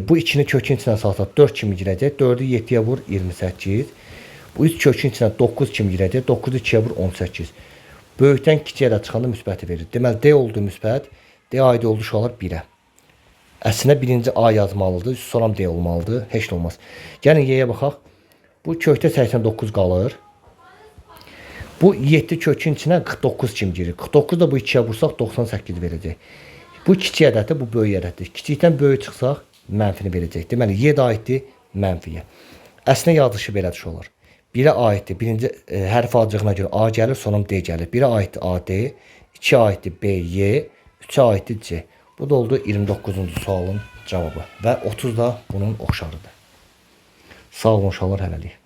Bu 2-ni kökün içinə salsaq 4 kimi girəcək. 4-ü 7-yə vur 28. Bu 3 kökün içinə 9 kimi girəcək. 9-u 2-yə vur 18. Böyükdən kiçiyə də çıxanda müsbəti verir. Deməli D oldu müsbət. D aidi oldu uşaqlar 1-ə. Əslində birinci A yazmalıdır. Sonra D olmalıdır. Heç də olmaz. Gəlin Y-yə baxaq. Bu kökdə 89 qalır. Bu 7 kökün içinə 49 kimi girir. 49 da bu 2-yə vursaq 98 verəcək. Bu kiçik ədəddir, bu böyük ədəddir. Kiçikdən böyük çıxsaq mənfini verəcək. Deməli Y də aiddir mənfiyə. Əslində yazılışı belədir olar. 1-ə aiddir. Birinci hərf acığına görə A gəlir, sonra D gəlir. 1-ə aiddir AD, 2-ə aiddir BY, 3-ə aiddir C. Bu da oldu 29-cu sualın cavabı və 30 da bunun oxşarıdır. Sağ olun uşaqlar, hələlik.